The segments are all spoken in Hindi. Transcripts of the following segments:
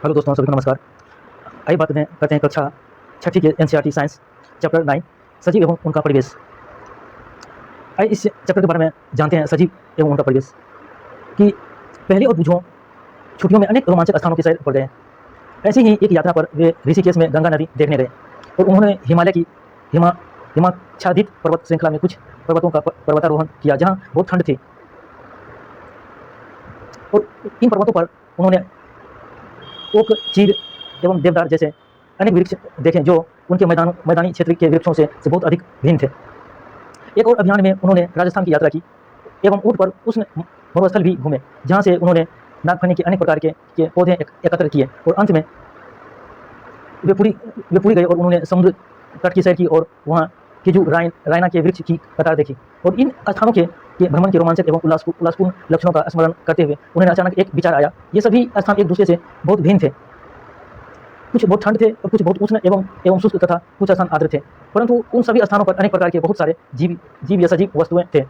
हेलो दोस्तों, सभी को नमस्कार। आइए बात करते हैं कक्षा छठी के एनसीईआरटी साइंस चैप्टर 9 सजीव एवं उनका परिवेश। आइए इस चैप्टर के बारे में जानते हैं, सजीव एवं उनका परिवेश। कि पहली और बूझों छुट्टियों में अनेक रोमांचक स्थानों की सैर पर गए। ऐसी ही एक यात्रा पर वे ऋषिकेश में गंगा नदी देखने गए और उन्होंने हिमालय की हिमाच्छादित पर्वत श्रृंखला में कुछ पर्वतों का पर्वतारोहण किया जहाँ बहुत ठंड थी। और इन पर्वतों पर उन्होंने ओक, चीड़ एवं देवदार जैसे अनेक वृक्ष देखे जो उनके मैदानी क्षेत्र के वृक्षों से बहुत अधिक भिन्न थे। एक और अभियान में उन्होंने राजस्थान की यात्रा की एवं ऊँट पर उष्ण मरुस्थल भी घूमे जहाँ से उन्होंने नागफनी के अनेक प्रकार के पौधे एकत्र किए और अंत में वे पूरी गए और उन्होंने समुद्र तट की सैर की और वहाँ खिजू रायना के वृक्ष की कतार देखी। और इन स्थानों के भ्रमण के रोमांचक एवं उल्लासपूर्ण लक्षणों का स्मरण करते हुए उन्हें अचानक एक विचार आया। ये सभी स्थान एक दूसरे से बहुत भिन्न थे। कुछ बहुत ठंड थे और कुछ बहुत उष्ण एवं शुष्क तथा कुछ स्थान आर्द्र थे, परंतु उन सभी स्थानों पर अनेक प्रकार के बहुत सारे जीव या सजीव वस्तुएं थे।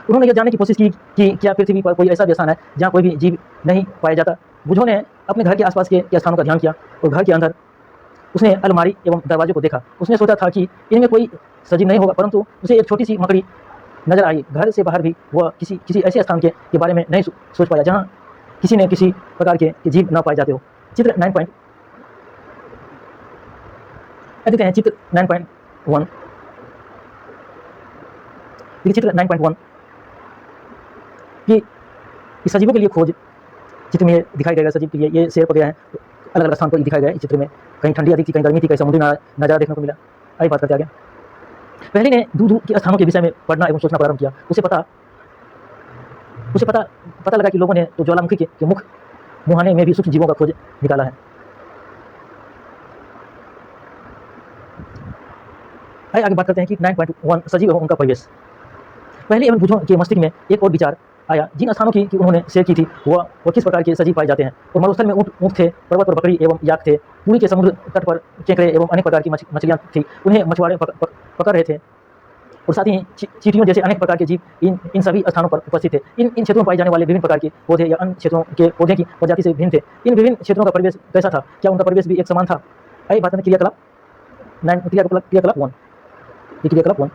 उन्होंने यह जानने की कोशिश की कि क्या पृथ्वी पर कोई ऐसा भी स्थान है जहाँ कोई भी जीव नहीं पाया जाता। बुझों ने अपने घर के आसपास के स्थानों का ध्यान किया और घर के अंदर उसने अलमारी एवं दरवाजे को देखा। उसने सोचा था कि इनमें कोई सजीव नहीं होगा, परंतु उसे एक छोटी सी मकड़ी नजर आई। घर से बाहर भी वह किसी ऐसे स्थान के बारे में नहीं सोच पाया जहाँ किसी प्रकार के जीव न पाए जाते हो। चित्र 9 देखते हैं। चित्र 9.1 चित्र 9.1 कि सजीवों के लिए खोज चित्र में दिखाई गया। सजीव के लिए ये शेयर पर गया है, अलग अलग स्थान पर दिखाया गया है। इस चित्र में कहीं ठंडी अधिक थी, कहीं गर्मी थी, कहीं समुद्री नज़ारा देखने को मिला। आइए बात करते आगे। पहले ने दूर दूर के स्थानों के विषय में पढ़ना एवं सोचना प्रारंभ किया। उसे पता लगा कि लोगों ने तो ज्वालामुखी के मुख मुहाने में भी सूक्ष्म जीवों का खोज निकाला है। आइए आगे बात करते हैं कि 9.1 सजीव एवं उनका परिवेश। पहले एवं बुझों के मस्तिष्क में एक और विचार आया। जिन स्थानों की उन्होंने शेयर की थी वह किस प्रकार के सजीव पाए जाते हैं। और मरुस्थल में ऊँट थे, पर्वत पर बकरी एवं याक थे, पूरी के समुद्र तट पर केकड़े एवं अनेक प्रकार की मछलियाँ थी, उन्हें मछुआरे पकड़ रहे थे। और साथ ही चींटियों जैसे अनेक प्रकार के जीव इन सभी स्थानों पर उपस्थित थे। इन क्षेत्रों में पाए जाने वाले विभिन्न प्रकार के पौधे या अन्य क्षेत्रों के पौधे की प्रजाति से भिन्न थे। इन विभिन्न क्षेत्रों का परिवेश कैसा था? क्या उनका परिवेश भी एक समान था? आइए बात करें क्रियाकलाप 1।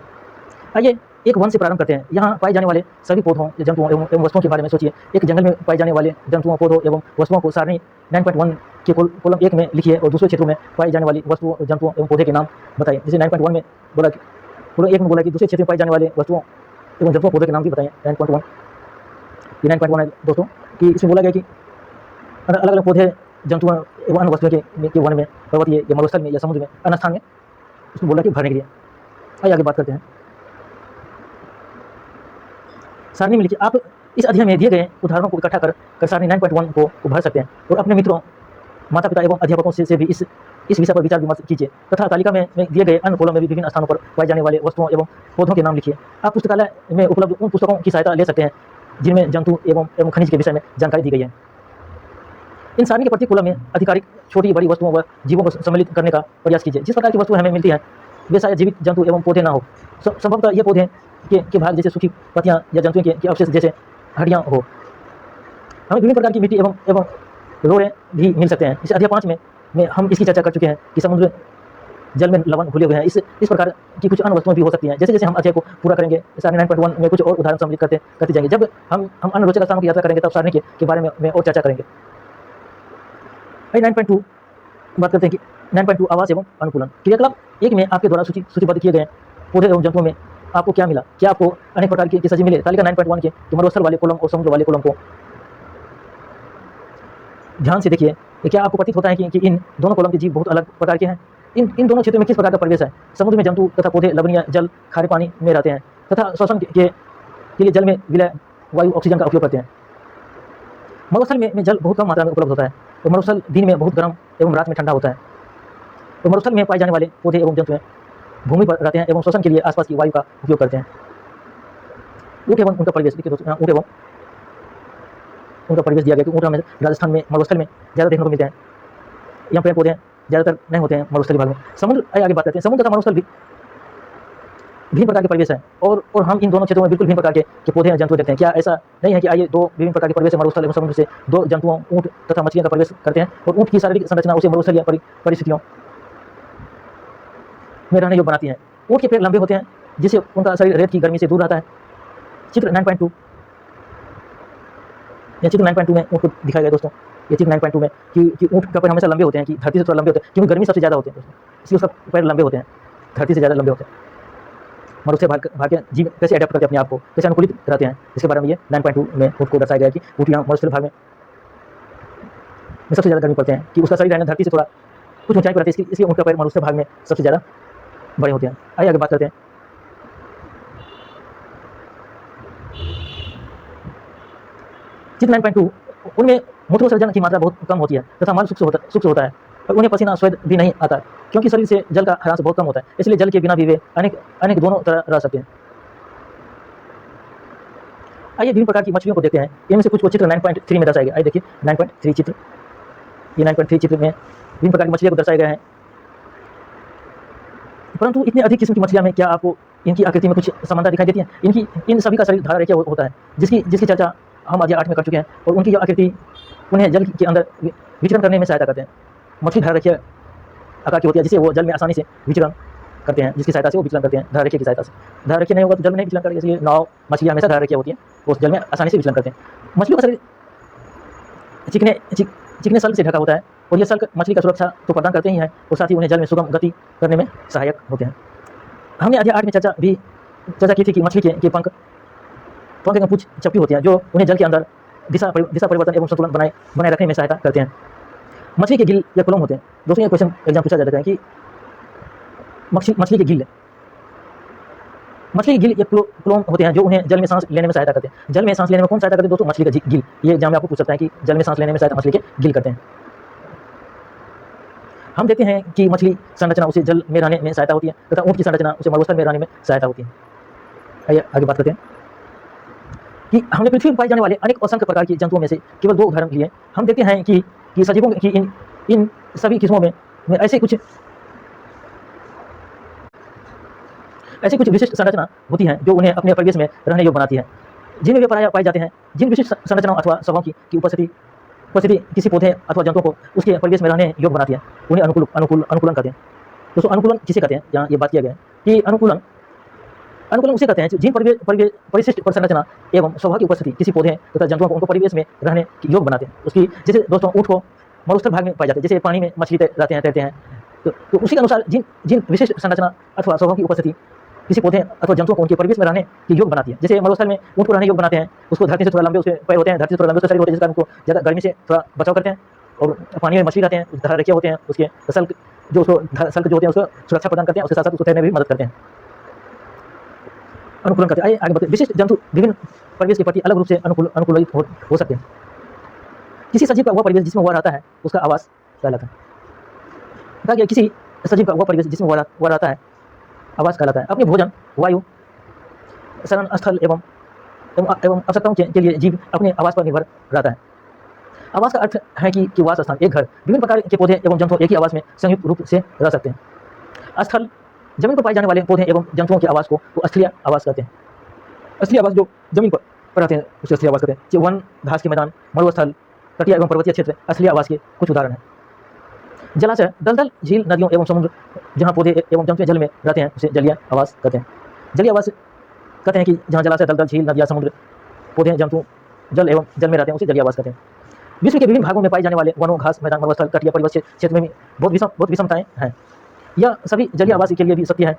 आइए एक वन से प्रारंभ करते हैं। यहाँ पाए जाने वाले सभी पौधों, जंतुओं एवं वस्तुओं के बारे में सोचिए। एक जंगल में पाए जाने वाले जंतुओं, पौधों एवं वस्तुओं को सारणी 9.1 के कॉलम 1 में लिखिए और दूसरे क्षेत्रों में पाई जाने वाली वस्तुओं, जंतुओं एवं पौधे के नाम बताइए। जैसे 9.1 में बोला कि कॉलम 1 में बोला कि दूसरे क्षेत्र में पाई जाने वाले वस्तुओं एवं जंतुओं, पौधे के नाम भी बताइए। 9.1 ये 9.1 है दोस्तों, कि इसमें बोला गया कि अलग अलग पौधे, जंतुओं एवं अन्य वस्तुओं के वन में, पर्वतीय या मरुस्थल में या समुद्र में, अन्य स्थान में उसमें बोला कि भरने के लिए। आइए आगे बात करते हैं। सारणी में लिखिए। आप इस अध्याय में दिए गए उदाहरणों को इकट्ठा कर सारणी 9.1 को भर सकते हैं और अपने मित्रों, माता पिता एवं अध्यापकों से भी इस विषय पर विचार विमर्श कीजिए। तथा तालिका में दिए गए अन्य कॉलम में भी विभिन्न स्थानों पर पाए जाने वाले वस्तुओं एवं पौधों के नाम लिखिए। आप पुस्तकालय में उपलब्ध उन पुस्तकों की सहायता ले सकते हैं जिनमें जंतु एवं खनिज के विषय में जानकारी दी गई है। इन सारणी के प्रत्येक कॉलम में आधिकारिक छोटी बड़ी वस्तुओं व जीवों को सम्मिलित करने का प्रयास कीजिए। जिस प्रकार की वस्तुएं हमें मिलती हैं वे शायद जीवित जंतु एवं पौधे ना हो। संभवतः ये पौधे के भाग जैसे सूखी पत्तियां या जंतुओं के अवशेष जैसे हड्डियां हो। हमें विभिन्न प्रकार की मिट्टी एवं रोड़े भी मिल सकते हैं। इस अध्याय 5 में हम इसकी चर्चा कर चुके हैं कि समुद्र जल में लवण घुले हुए हैं। इस प्रकार की कुछ अन्य वस्तुएं भी हो सकती हैं। जैसे जैसे हम अध्याय को पूरा करेंगे, सारणी 9.1 में कुछ और उदाहरण सम्मिलित करते जाएंगे। जब हम अन्य रोचक स्थानों की यात्रा करेंगे तब सारणी के बारे में और चर्चा करेंगे। 9.2 बात करते हैं कि 9.2 आवास एवं अनुकूलन। क्रियाकलाप 1 में आपके द्वारा सूचीबद्ध किए गए पौधे एवं जंतुओं में आपको क्या मिला? क्या आपको अनेक प्रकार के सजीव मिले? तालिका 9.1 के मरुस्थल वाले कॉलम और समुद्र वाले कॉलम को ध्यान से देखिए। क्या आपको प्रतीत होता है कि इन दोनों कॉलम के जीव बहुत अलग प्रकार के हैं? इन दोनों क्षेत्रों में किस प्रकार का परिवेश है? समुद्र में जंतु तथा पौधे लवणीय जल, खारे पानी में रहते हैं तथा श्वसन के लिए जल में विलय वायु ऑक्सीजन का उपयोग करते हैं। मरुस्थल में जल बहुत कम मात्रा में उपलब्ध होता है और मरुस्थल दिन में बहुत गर्म एवं रात में ठंडा होता है। और मरुस्थल में पाए जाने वाले पौधे एवं जंतु भूमि पर रहते हैं एवं श्वसन के लिए आसपास की वायु का उपयोग करते हैं। ऊँट एवं उनका परिवेश देखिए दोस्तों। ऊँट एवं उनका परिवेश दिया गया कि ऊँट हमें राजस्थान में मरुस्थल में ज़्यादा देखने को मिलते हैं। यहाँ पेड़ पौधे ज़्यादातर नहीं होते हैं मरुस्थली भाग में। समुद्र, आगे बात करते हैं। समुद्र तथा मरुस्थल भी विभिन्न प्रकार के परिवेश हैं और हम इन दोनों क्षेत्रों में बिल्कुल विभिन्न प्रकार के पौधे या जंतु देखते हैं। क्या ऐसा नहीं है कि आइए दो विभिन्न प्रकार के परिवेश से मरुस्थल एवं समुद्र से दो जंतुओं ऊँट तथा मछलियों का प्रवेश करते हैं और ऊँट की शारीरिक संरचना उसे मरुस्थल या परिस्थितियों में रहने योग्य बनाती है। ऊँट के पैर लंबे होते हैं जिससे उनका शरीर रेत की गर्मी से दूर रहता है। चित्र 9.2 या चित्र 9.2 में ऊँट को दिखाया गया दोस्तों। ये चित्र 9.2 में कि ऊँट का पैर हमेशा लंबे होते हैं, कि धरती से थोड़ा लंबे होते हैं क्योंकि गर्मी सबसे ज़्यादा होती है दोस्तों, इसलिए उसका पैर लंबे होते हैं, धरती से ज़्यादा लंबे होते हैं। मनुष्य भाग के जीव कैसे अडेप्ट करते हैं अपने आप को, कैसे अनुकूलित रहते हैं, इसके बारे में ये 9.2 में ऊँट को दर्शाया गया कि ऊँट यहाँ मरुस्थल भाग में सबसे ज़्यादा गर्मी पड़ते हैं, कि उसका शरीर रहना धरती से थोड़ा कुछ ऊंचाई पर रहती है, इसलिए ऊँट का पैर मरुस्थल भाग में सबसे ज़्यादा बड़े होते हैं। आइए आगे बात करते हैं। चित्र 9.2 उनमें मूत्रोत्सर्जन की मात्रा बहुत कम होती है तथा मल सूक्ष्म होता है और उन्हें पसीना स्वेद भी नहीं आता क्योंकि शरीर से जल का ह्रास बहुत कम होता है, इसलिए जल के बिना भी वे अनेक दोनों तरह रह सकते हैं। आइए विभिन्न प्रकार की मछलियों को देखते हैं। इनमें से कुछ को चित्र 9.3 में दर्शाया गया। आइए देखिए 9.3 चित्र, ये 9.3 चित्र में विभिन्न प्रकार की मछलियों को दर्शाया गया है। परंतु इतने अधिक किस्म की मछलियां में क्या आपको इनकी आकृति में कुछ समानता दिखाई देती है? इन सभी का शरीर धारा रेखीय होता है, जिसकी चर्चा हम आज 8 में कर चुके हैं और उनकी जो आकृति उन्हें जल के अंदर विचरण करने में सहायता करते हैं। मछली धारा रेखीय आकार की होती है जिससे वो जल में आसानी से विचरण करते हैं, जिसकी सहायता से वो विचलन करते हैं धारा रेखीय की सहायता से। धारा रेखीय नहीं होगा तो जल में नहीं विचलन करेगा, इसलिए नाव मछलियाँ हमेशा धारा रेखीय होती है, वो जल में आसानी से विचलन करते हैं। मछलियों का शरीर चिकने सल्क से ढका होता है और ये सल्क मछली का सुरक्षा तो प्रदान करते ही हैं और साथ ही उन्हें जल में सुगम गति करने में सहायक होते हैं। हमने अध्याय 8 में चर्चा की थी कि मछली के पंख एवं पूंछ चपटी होती हैं जो उन्हें जल के अंदर दिशा परिवर्तन एवं संतुलन बनाए रखने में सहायता करते हैं। मछली के गिल या क्लोम होते हैं। दोस्तों ये क्वेश्चन एग्जाम पूछा जाता है कि मछली के गिल या क्लोम होते हैं जो उन्हें जल में सांस लेने में सहायता करते हैं। जल में सांस लेने में कौन सहायता करते हैं दोस्तों? मछली का गिल। ये एग्जाम में आपको पूछ सकता है कि जल में सांस लेने में सहायता मछली के गिल करते हैं। हम देखते हैं कि मछली संरचना उसे जल में रहने में सहायता होती है तथा ऊँट की संरचना उसे मरुस्थल में रहने में सहायता होती है। आइए आगे बात करते हैं कि हमने पृथ्वी पर पाए जाने वाले अनेक असंख्य प्रकार के जंतुओं में से केवल 2 उदाहरण लिए। हम देखते हैं कि सजीवों की इन सभी किस्मों में ऐसे कुछ विशिष्ट संरचना होती हैं जो उन्हें अपने परिवेश में रहने योग्य बनाती है, जिनमें वे प्रायः पाए जाते हैं। जिन विशिष्ट संरचनाओं अथवा स्वभाव की उपस्थिति किसी पौधे अथवा जंतु को उसके परिवेश में रहने योग्य बनाती है, उन्हें अनुकूलन कहते हैं। दोस्तों अनुकूलन किसे कहते हैं? यहाँ ये बात किया गया है कि अनुकूलन उसे कहते हैं जिन परिशिष्ट संरचना एवं स्वभाव की उपस्थिति किसी पौधे तथा जंतुओं को उनको परिवेश में रहने की योग्य बनाते हैं। उसकी जैसे दोस्तों ऊँट को मरुस्थल भाग में पाए जाते हैं, जैसे पानी में मछली तैरते हैं, तो उसी के अनुसार जिन विशिष्ट संरचना अथवा स्वभाव की उपस्थिति किसी पौधे अथवा जंतुओं को उनके परिवेश में रहने की योग्य बनाती है। जैसे मरुस्थल में ऊँट को रहने योग्य बनाते हैं, उसको धरती से थोड़ा लंबे उसके पैर होते हैं, धरती से थोड़ा लंबे उसके शरीर होते हैं, जिस कारण उनको ज़्यादा गर्मी से थोड़ा बचाव करते हैं। और पानी में मछली रहते हैं, धारा रेखीय होते हैं, उसके सल्क जो होते हैं उसको सुरक्षा प्रदान करते हैं, उसके साथ साथ उसको तैरने में भी मदद करते हैं, अनुकूलन करते हैं। आइए आगे बढ़ते हैं। विशिष्ट जंतु विभिन्न परिवेश के प्रति अलग रूप से अनुकूलित हो सकते हैं। किसी सजीव का वह परिवेश जिसमें वह रहता है उसका आवास कहलाता है। कहा गया किसी सजीव का वह परिवेश जिसमें वह रहता है आवास कहलाता है। अपने भोजन, वायु, शरण स्थल एवं आवश्यकताओं के लिए जीव अपने आवास पर निर्भर रहता है। आवास का अर्थ है कि वास स्थान, एक घर। विभिन्न प्रकार के पौधे एवं जंतु एक ही आवास में संयुक्त रूप से रह सकते हैं। स्थल जमीन पर पाए जाने वाले पौधे एवं जंतुओं के आवास को स्थलीय आवास कहते हैं। स्थलीय आवास जो जमीन पर रहते हैं उसे स्थलीय आवास कहते हैं। वन, घास के मैदान, मरुस्थल, तटीय एवं पर्वतीय क्षेत्र स्थलीय आवास के कुछ उदाहरण हैं। जलाशय, दलदल, झील, नदियों एवं समुद्र जहाँ पौधे एवं जंतु जल में रहते हैं उसे जलीय आवास कहते हैं। जलीय आवास कहते हैं कि जहाँ जलाशय, दलदल, झील, नदियाँ, समुद्र, पौधे, जंतु जल में रहते हैं उसे जलीय आवास कहते हैं। विश्व के विभिन्न भागों में पाई जाने वाले वनों, घास मैदान, मरुस्थल, तटीय पर्वतीय क्षेत्र में भी बहुत विषमताएं हैं। यह सभी जलीय आवास के लिए भी सत्य है।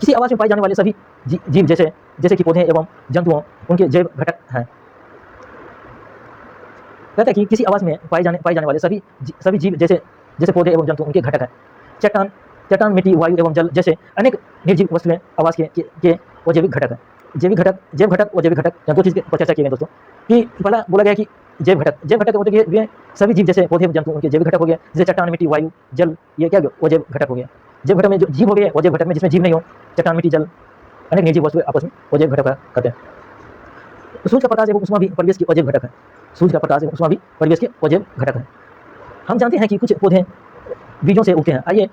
किसी आवास में पाए जाने वाले सभी जीव जैसे कि पौधे एवं जंतुओं उनके जैव घटक हैं। कहते हैं कि किसी आवास में पाए जाने वाले सभी जीव जैसे पौधे एवं जंतु उनके घटक हैं। चट्टान, मिट्टी, वायु एवं जल जैसे अनेक निर्जीव वस्तुएं आवास के वो जैविक घटक हैं। जैव घटक और जैविक घटक, यहाँ 2 चीज़ पर चर्चा की गई दोस्तों। कि पहला बोला गया कि जैव घटक होते हैं सभी जीव जैसे पौधे जंतु उनके जैविक घटक हो गया। जैसे चट्टान, मिट्टी, वायु, जल, ये क्या वो जैव घटक हो गया। जैव घटक में जो जीव हो गए वो जैव घटक में, जिसमें जीव नहीं हो, चट्टान, मिट्टी, जल, अनेक निर्जीव वस्तुएं आपस में वो जैव घटक करते हैं। सूर्य का प्रकाश एवं उष्मा भी परिवेश के अजैव घटक है। सूर्य का प्रकाश एवं उष्मा भी परिवेश के अजैव घटक है। हम जानते हैं कि कुछ पौधे बीजों से उगते हैं। आइए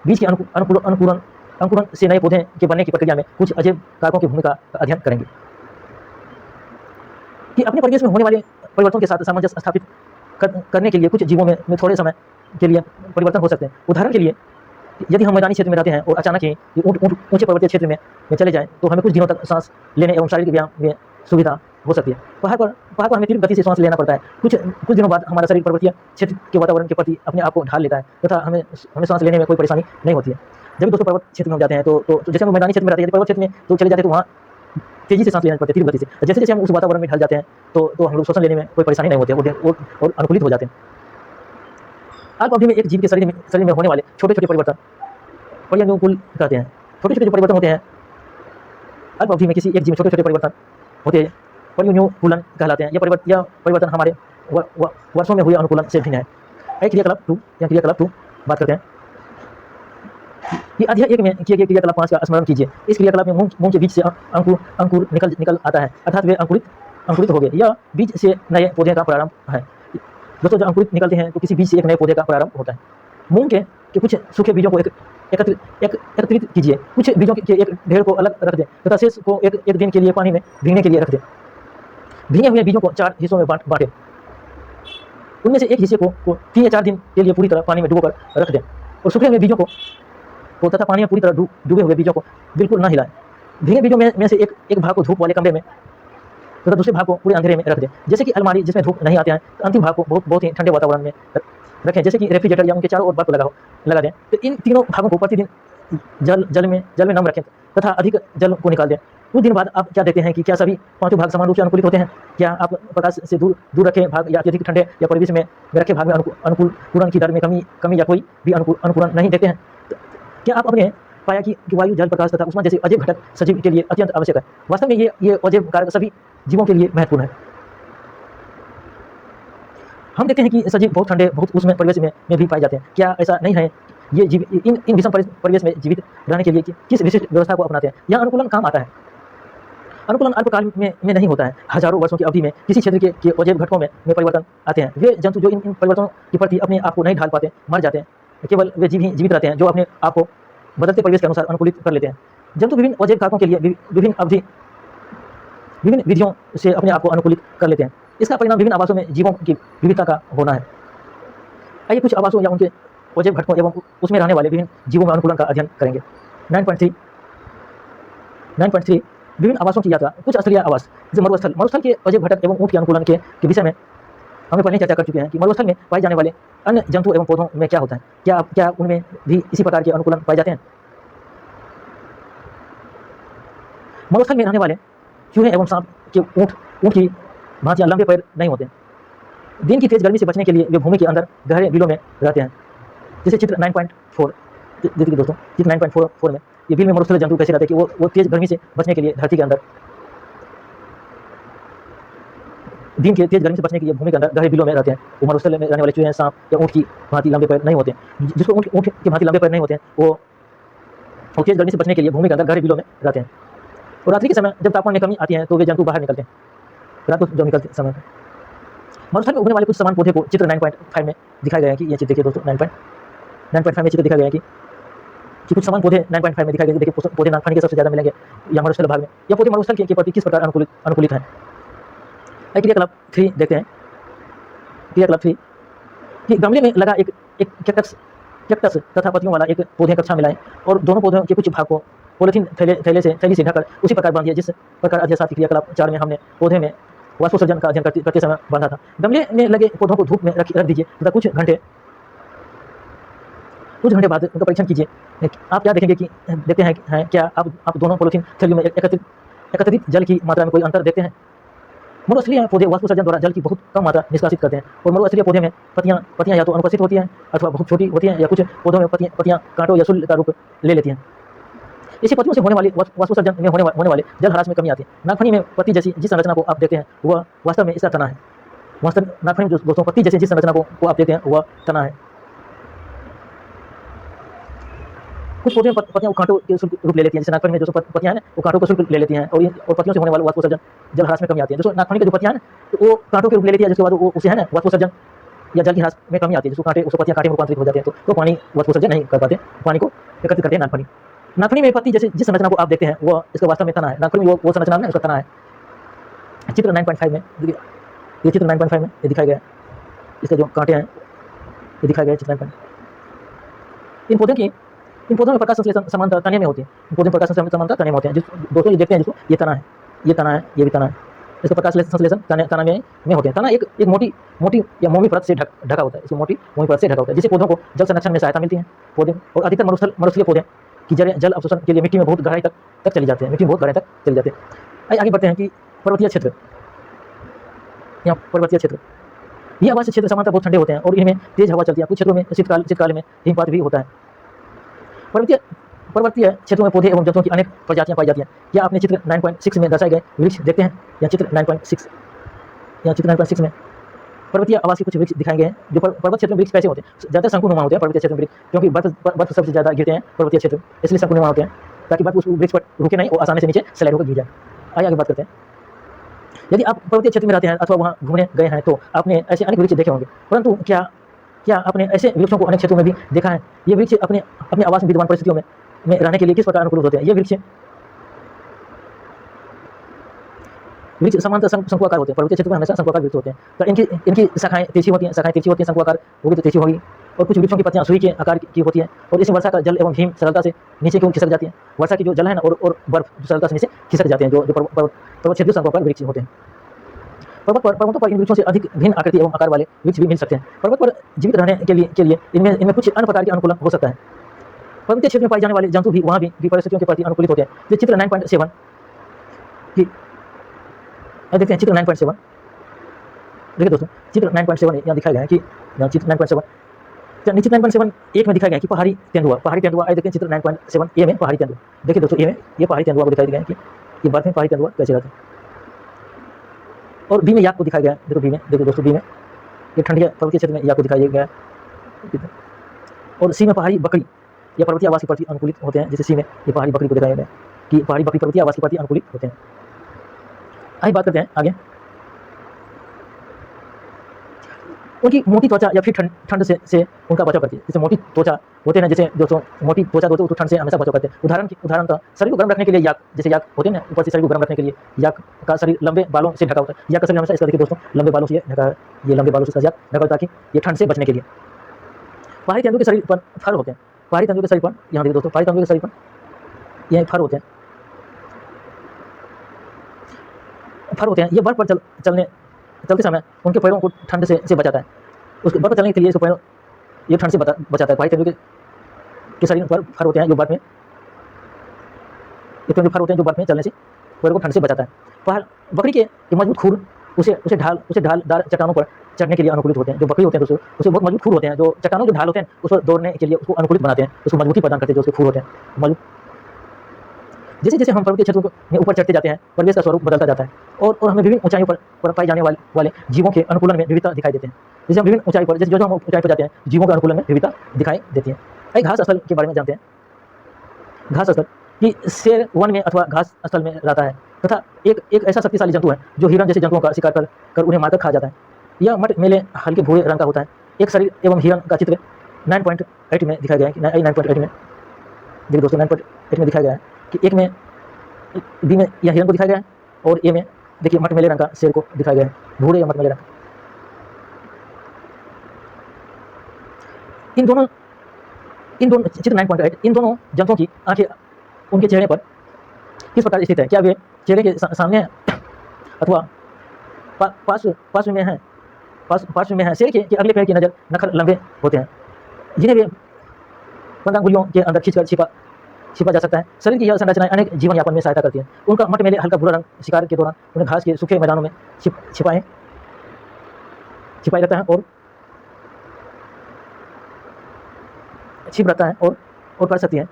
बीज के अनुकूलन अंकुरन से नए पौधे के बनने की प्रक्रिया में कुछ अजैव कारकों की भूमिका का अध्ययन करेंगे कि अपने परिवेश में होने वाले परिवर्तनों के साथ सामंजस्य स्थापित करने के लिए कुछ जीवों में थोड़े समय के लिए परिवर्तन हो सकते हैं। उदाहरण के लिए यदि हम मैदानी क्षेत्र में रहते हैं और अचानक ही ऊंचे पर्वतीय क्षेत्र में चले जाएं तो हमें कुछ दिनों तक सांस लेने एवं शारीरिक व्यायाम में सुविधा हो सकती है। पहाड़ पर हमें तीव्र गति से सांस लेना पड़ता है। कुछ दिनों बाद हमारा शरीर पर्वतीय क्षेत्र के वातावरण के प्रति अपने आप को ढाल लेता है तथा हमें सांस लेने में कोई परेशानी नहीं होती है। जब दोस्तों पर्वत क्षेत्र में हम जाते हैं तो जैसे हम मैदानी क्षेत्र में रहते हैं, पर्वत क्षेत्र में तो चले जाते हैं तो वहाँ तेजी से सांस लेना पड़ता है, तीव्र गति से। जैसे जैसे हम उस वातावरण में ढल जाते हैं तो हम लोग श्वसन लेने में कोई परेशानी नहीं होती है और अनुकूलित हो जाते हैं। अल्प अवधि में एक जीव के शरीर में होने वाले छोटे छोटे परिवर्तन पर्यानुकूल कहते हैं। छोटे छोटे जो परिवर्तन होते हैं अल्प अवधि में किसी एक जीव में छोटे छोटे परिवर्तन होते हैं पर्यानुकूलन कहलाते हैं। यह परिवर्तन हमारे वर्षों में हुए अनुकूलन से भिन्न है। क्रियाकलाप 2 बात करते हैं कि अध्याय 1 में किए गए क्रियाकलाप 5 का स्मरण कीजिए। इस क्रियाकलाप में मूंग के बीज से अंकुर निकल आता है, अर्थात वे अंकुरित हो गए। यह बीज से नए पौधे का प्रारंभ है। दोस्तों जब अंकुरित निकलते हैं तो किसी बीज से एक नए पौधे का प्रारंभ होता है। मूंग के कुछ सूखे बीजों को एकत्रित कीजिए। कुछ बीजों के एक ढेर को अलग रख दें तथा शेष को एक दिन के लिए पानी में भीगने के लिए रख दें। भीगे हुए बीजों को 4 हिस्सों में बांटें। उनमें से एक हिस्से को 3 या 4 दिन के लिए पूरी तरह पानी में डुबोकर रख दें और सूखे हुए बीजों को तथा पानी में पूरी तरह डूबे हुए बीजों को बिल्कुल न हिलाएं। भीगे बीजों में से एक भाग को धूप वाले कमरे में तथा दूसरे भाग को पूरे अंधेरे में रख दें। जैसे कि अलमारी जिसमें धूप नहीं आती है, तो अंतिम भाग को बहुत ही ठंडे वातावरण में रखें, जैसे कि रेफ्रिजरेटर या उनके चारों ओर बर्फ लगा दें। तो इन तीनों भागों को प्रतिदिन जल में नम रखें तथा अधिक जल को निकाल दें। कुछ दिन बाद आप क्या देखते हैं कि क्या सभी 5 भाग समान रूप से अनुकूलित होते हैं? क्या आप प्रकाश से दूर रखे भाग या अत्यधिक ठंडे या परिवेश में रखे भाग में अनुकूलन की दर में कमी या कोई भी अनुकूलन नहीं देखते हैं? क्या आप अपने पाया कि वायु, जल, प्रकाश तथा उष्मा जैसे अजैव घटक सजीव के लिए अत्यंत आवश्यक है? वास्तव में ये अजैव कारक सभी जीवों के लिए महत्वपूर्ण है। हम देखते हैं कि सजीव बहुत ठंडे, बहुत उष्ण परिवेश में भी पाए जाते हैं। क्या ऐसा नहीं है? ये जीव इन विषम परिवेश में जीवित रहने के लिए किस विशिष्ट व्यवस्था को अपनाते हैं? यह अनुकूलन काम आता है। अनुकूलन अल्पकाल में नहीं होता है। हजारों वर्षों की अवधि में किसी क्षेत्र के अजैव घटकों में परिवर्तन आते हैं। वे जंतु जो इन परिवर्तनों के प्रति अपने आप को नहीं ढाल पाते मर जाते हैं। केवल वे जीव ही जीवित रहते हैं जो अपने आप को बदलते परिवेश के अनुसार अनुकूलित कर लेते हैं। जंतु विभिन्न अजैव कारकों के लिए विभिन्न विधियों से अपने आप को अनुकूलित कर लेते हैं। इसका परिणाम विभिन्न आवासों में जीवों की विविधता का होना है। आइए कुछ आवासों या उनके अजैव घटकों एवं उसमें रहने वाले विभिन्न जीवों में अनुकूलन का अध्ययन करेंगे। 9.3 विभिन्न आवासों की यात्रा। कुछ स्थलीय आवास जैसे मरुस्थल के अजैव घटक एवं ऊँट के अनुकूलन के विषय में हमें पहले चर्चा कर चुके हैं कि मरुस्थल में पाए जाने वाले अन्य जंतु एवं पौधों में क्या होता है। क्या उनमें भी इसी प्रकार के अनुकूलन पाए जाते हैं? मरुस्थल में रहने वाले चूहे एवं सांप के ऊँट की भांतियां लंबे पैर नहीं होते। दिन की तेज गर्मी से बचने के लिए वे भूमि के अंदर गहरे बिलों में रहते हैं। जैसे चित्र 9.4 देखिए दोस्तों, चित्र 9.4 में ये बिल में मरुस्थल जंतु कैसे रहते हैं कि वो तेज गर्मी से बचने के लिए धरती के अंदर, दिन के तेज गर्मी से बचने के लिए भूमि के अंदर गहरे बिलों में रहते हैं। वो मरुस्थल में रहने वाले चूहे, सांप या ऊँट की भांति लंबे पैर नहीं होते। जिसको ऊँट की भांति लंबे पैर नहीं होते हैं वो तेज गर्मी से बचने के लिए भूमि के अंदर गहरे बिलों में रहते हैं। और रात्रि के समय जब तापमान में कमी आती है तो वे जंतु बाहर निकलते हैं रात को जब निकलते समय। मरुस्थल में उगने वाले कुछ समान पौधे को चित्र 9.5 में दिखाया गया है कि ये चित्र देखिए दोस्तों, 9.5 में चित्र दिखाया गया है कि कुछ समान पौधे 9.5 में दिखाए गए। देखिए पौधे नागफनी के सबसे ज़्यादा मिलेंगे या मरुस्थल भाग में। यह पौधे मरुस्थल के प्रति किस प्रकार अनुकूलित हैं? क्रियाकलाप 3 देखते हैं। क्रियाकलाप 3 कि गमले में लगा एक कैक्टस तथा पत्तियों वाला एक पौधे कक्षा मिलाएं और दोनों पौधों के कुछ भाग को पॉलीथीन थैली से ढककर उसी प्रकार बांधिए जिस प्रकार अध्याय 7 क्रियाकलाप 4 में हमने पौधे में वाष्पोत्सर्जन का अध्ययन करते समय बांधा था। गमले में लगे पौधों को धूप में रख दीजिए तथा कुछ घंटे बाद उनका परीक्षण कीजिए। आप क्या देखेंगे कि देखते हैं क्या आप दोनों पॉलीथीन थैलियों में एकत्रित जल की मात्रा में कोई अंतर देखते हैं? मरुस्थलीय पौधे वाष्पोत्सर्जन द्वारा जल की बहुत कम मात्रा निष्कासित करते हैं और मरुस्थलीय पौधे में पत्तियां या तो अनुपस्थित होती हैं अथवा बहुत छोटी होती हैं या कुछ पौधों में पत्तियां कांटों या शूल का रूप ले लेती हैं। इसी पत्तियों से होने वाली वाष्पोत्सर्जन में होने वाले जल ह्रास में कमी आती है। नागफनी में पत्ती जैसी जिस संरचना को आप देखते हैं वह वास्तव में इसका तना है। नागफनी में दोस्तों पत्ती जैसी जिस संरचना को आप देखते हैं वह तना है। कुछ पौधे में पत्तियां कांटों के रूप ले लेती हैं। जैसे नागफनी में जो पत्तियां हैं वो कांटों का शुल्क ले लेती हैं और पत्तियों से होने वाला वाष्पोत्सर्जन जल ह्रास में कमी आती है। दोस्तों नागफनी की जो पत्तियां हैं तो वो कांटों के रूप ले लेती है, जिसके बाद वो उसे है ना वाष्पोत्सर्जन या जल की ह्रास में कमी आती है। जिसको पत्तियां कांटे में रूपांतरित हो जाते हैं तो पानी वाष्पोत्सर्जन नहीं कर पाते, पानी को एकत्रित करते हैं नागफनी। नाखूनी में पत्ती जैसे जिस संरचना को आप देखते हैं वो इसका वास्तव में तना है। नाखूनी में वो संरचना है, उसका तना है। चित्र 9.5 में देखिए, ये चित्र 9.5 में ये दिखाया गया है। इसके जो कांटे हैं ये दिखाया गया है चित्र 9.5। इन पौधों में प्रकाश संश्लेषण समानता तने में होती है। इन पौधों में प्रकाश संश्लेषण समानता तने में होते हैं। दोस्तों ये देखते हैं जिसको, ये तना है, ये तना है, ये भी तना है। इसका प्रकाश संश्लेषण तना में होते हैं। तना एक मोटी या मोमी परत से ढका होता है। इसको मोटी मोमी परत से ढका होता है, जिससे पौधों को जल संरक्षण में सहायता मिलती है। पौधे और अधिकतर मरुस्थलीय पौधे की जड़ें जल अवशोषण के लिए मिट्टी में बहुत गहराई तक चली जाती है। मिट्टी में बहुत गहराई तक चली जाती है। आइए आगे बढ़ते हैं कि पर्वतीय क्षेत्र, यहाँ पर्वतीय क्षेत्र, ये आवासीय क्षेत्र सामान्यतः बहुत ठंडे होते हैं और इनमें तेज हवा चलती है। कुछ क्षेत्रों में शीतकाल में हिमपात भी होता है। पर्वतीय क्षेत्रों में पौधे एवं जंतुओं की अनेक प्रजातियां पाई जाती हैं। क्या आपने चित्र 9.6 में दर्शाए गए वृक्ष देखते हैं? या चित्र 9.6, या चित्र 9.6 में पर्वतीय आवास के कुछ वृक्ष दिखाए गए हैं। जो पर्वत क्षेत्र में वृक्ष कैसे होते हैं? ज़्यादा शंकुनुमा होते हैं पर्वतीय क्षेत्र में वृक्ष, क्योंकि बर्फ सबसे ज़्यादा गिरते हैं पर्वतीय क्षेत्र, इसलिए शंकुनुमा होते हैं, ताकि बर्फ उस वृक्ष पर रुके नहीं और आसानी से नीचे स्लाइड होकर गिर जाए। आइए आगे बात करते हैं। यदि आप पर्वतीय क्षेत्र में रहते हैं अथवा वहाँ घूमने गए हैं तो आपने ऐसे अनेक वृक्ष देखे होंगे, परंतु क्या आपने ऐसे वृक्षों को अनेक क्षेत्रों में भी देखा है? ये वृक्ष अपने आवास में विद्यमान परिस्थितियों में रहने के लिए किस प्रकार अनुकूल होते हैं? ये वृक्ष समांतर शंकुआकार होते हैं। पर्वतीय क्षेत्र में हमेशा शंकुआकार वृक्ष होते हैं। तो इनकी शाखाएं तिरछी होती हैं, शंकुआकार होगी तो तिरछी होगी। और कुछ वृक्षों की पत्तियां सुई के आकार की होती हैं और इसमें वर्षा का जल एवं हिम सरलता से नीचे की ओर खिसक जाती है। वर्षा की जो जल है ना और बर्फ सरलता से नीचे खिसक जाते हैं, जो पर्वत क्षेत्र शंकुआकार वृक्ष होते हैं। पर्वतों पर इन वृक्षों से अधिक भिन्न आकृति एवं आकार वाले वृक्ष भी मिल सकते हैं। पर्वत पर जीवित रहने के लिए इनमें कुछ अन्य प्रकार के अनुकूलन हो सकता है। पर्वतीय क्षेत्र में पाए जाने वाले जंतु भी वहाँ भी परिस्थितियों के प्रति अनुकूलित होते हैं। जो चित्र 9.7 की देखते हैं, चित्र 9.7 देखिए दोस्तों, चित्र 9.7 यहाँ दिखाया गया है कि यहाँ चित्र 9.7 चित्र 9.7 एक में दिखाया गया है कि पहाड़ी तेंदुआ। आइए देखते हैं चित्र 9.7 ए में पहाड़ी तेंदुआ। देखिए दोस्तों, ए में ये पहाड़ी तेंदुआ को दिखाई गया है कि बर्फ में पहाड़ी तेंदुआ कैसे रहते हैं। और बी में याक को दिखाया गया है। देखो दोस्तों, बी में ये ठंडी पर्वतीय क्षेत्र में याक को दिखाया गया है। और सी में पहाड़ी बकरी या पर्वतीय आवास के प्रति अनुकूलित होते हैं। जैसे सी में ये पहाड़ी बकरी को दिखाया गया है कि पहाड़ी बकरी पर्वतीय आवास के प्रति अनुकूलित होते हैं। आइए बात करते हैं आगे उनकी मोटी त्वचा या फिर ठंड से उनका बचाव करती है। जैसे मोटी त्वचा होते हैं, जैसे दोस्तों मोटी त्वचा होते हैं तो ठंड से हमेशा बचाव करते हैं। उदाहरण का शरीर को गर्म रखने के लिए याक, जैसे याक होते हैं ना, ऊपर से शरीर को गर्म रखने के लिए याक का शरीर लंबे बालों से ढका होता है। याक का शरीर हमेशा इसका देखिए दोस्तों लंबे बालों से ढका है, ये लंबे बालों से याक ढका होता है ताकि ये ठंड से बचने के लिए। पहाड़ी तेंदुए के शरीर पर फर होते हैं। पहाड़ी तेंदुए के शरीर पर यहाँ देखिए दोस्तों, पहाड़ी तेंदुए के शरीर पर ये फर होते हैं। ये बर्फ पर चलते समय उनके पैरों को ठंड से बचाता है। उसके बर्फ पर चलने के लिए इसके पैरों ये ठंड से बचाता है। पहाड़ी तेंदुए के शरीर पर फर होते हैं जो बर्फ में फर होते हैं जो बर्फ में चलने से पैरों को ठंड से बचाता है। बकरी के मजबूत खुर उसे ढालदार चट्टानों पर चढ़ने के लिए अनुकूलित होते हैं। जो बकरी होते हैं दोस्तों, उसे बहुत मजबूत खुर होते हैं, जो चट्टानों के ढाल होते हैं उस पर दौड़ने के लिए उसको अनुकूलित बनाते हैं, उसको मजबूती प्रदान करते हैं, जो उसके खुर होते हैं मजबूत। जैसे जैसे हम पर्वतीय क्षेत्रों में ऊपर चढ़ते जाते हैं, परिवेश का स्वरूप बदलता जाता है और हमें विभिन्न ऊंचाइयों पर पाए जाने वाले जीवों के अनुकूलन में विविधता दिखाई देते हैं। जैसे हम विभिन्न ऊंचाई पर जो हम ऊंचाई पर जाते हैं, जीवों के अनुकूलन में विविधता दिखाई देती है। आइए घास स्थल के बारे में जानते हैं। घास स्थल कि शेर वन में अथवा घास स्थल में रहता है तथा एक ऐसा शक्तिशाली जंतु है जो हिरण जैसे जंतुओं का शिकार कर उन्हें मारकर खा जाता है। यह मट मेले हल्के भूरे रंग का होता है। एक शरीर एवं हिरण का चित्र 9.8 में दिखाया गया है कि 9.8 में देखिए दोस्तों, 9.8 में दिखाया गया है कि एक में बी में यह हिरण को दिखाया गया है और ए में देखिए मटमेले रंग का शेर को दिखाया गया है, भूरे या मटमेले रंग। इन दोनों चित्र 9.8 इन दोनों जंतुओं की आंखें उनके चेहरे पर किस प्रकार स्थित है? क्या वे चेहरे के सामने हैं अथवा पास में है? शेर के अगले पैर की नखर लंबे होते हैं जिन्हें वे 15 अंगुलियों के अंदर खींचकर छिपा जा सकता है। शरीर की यह संरचनाएं अनेक जीवन यापन में सहायता करती हैं। उनका मटमेले हल्का भूरा रंग शिकार के दौरान उन्हें घास के सूखे मैदानों में छिपाए रहता है और छिप रहता है और कर सकती है।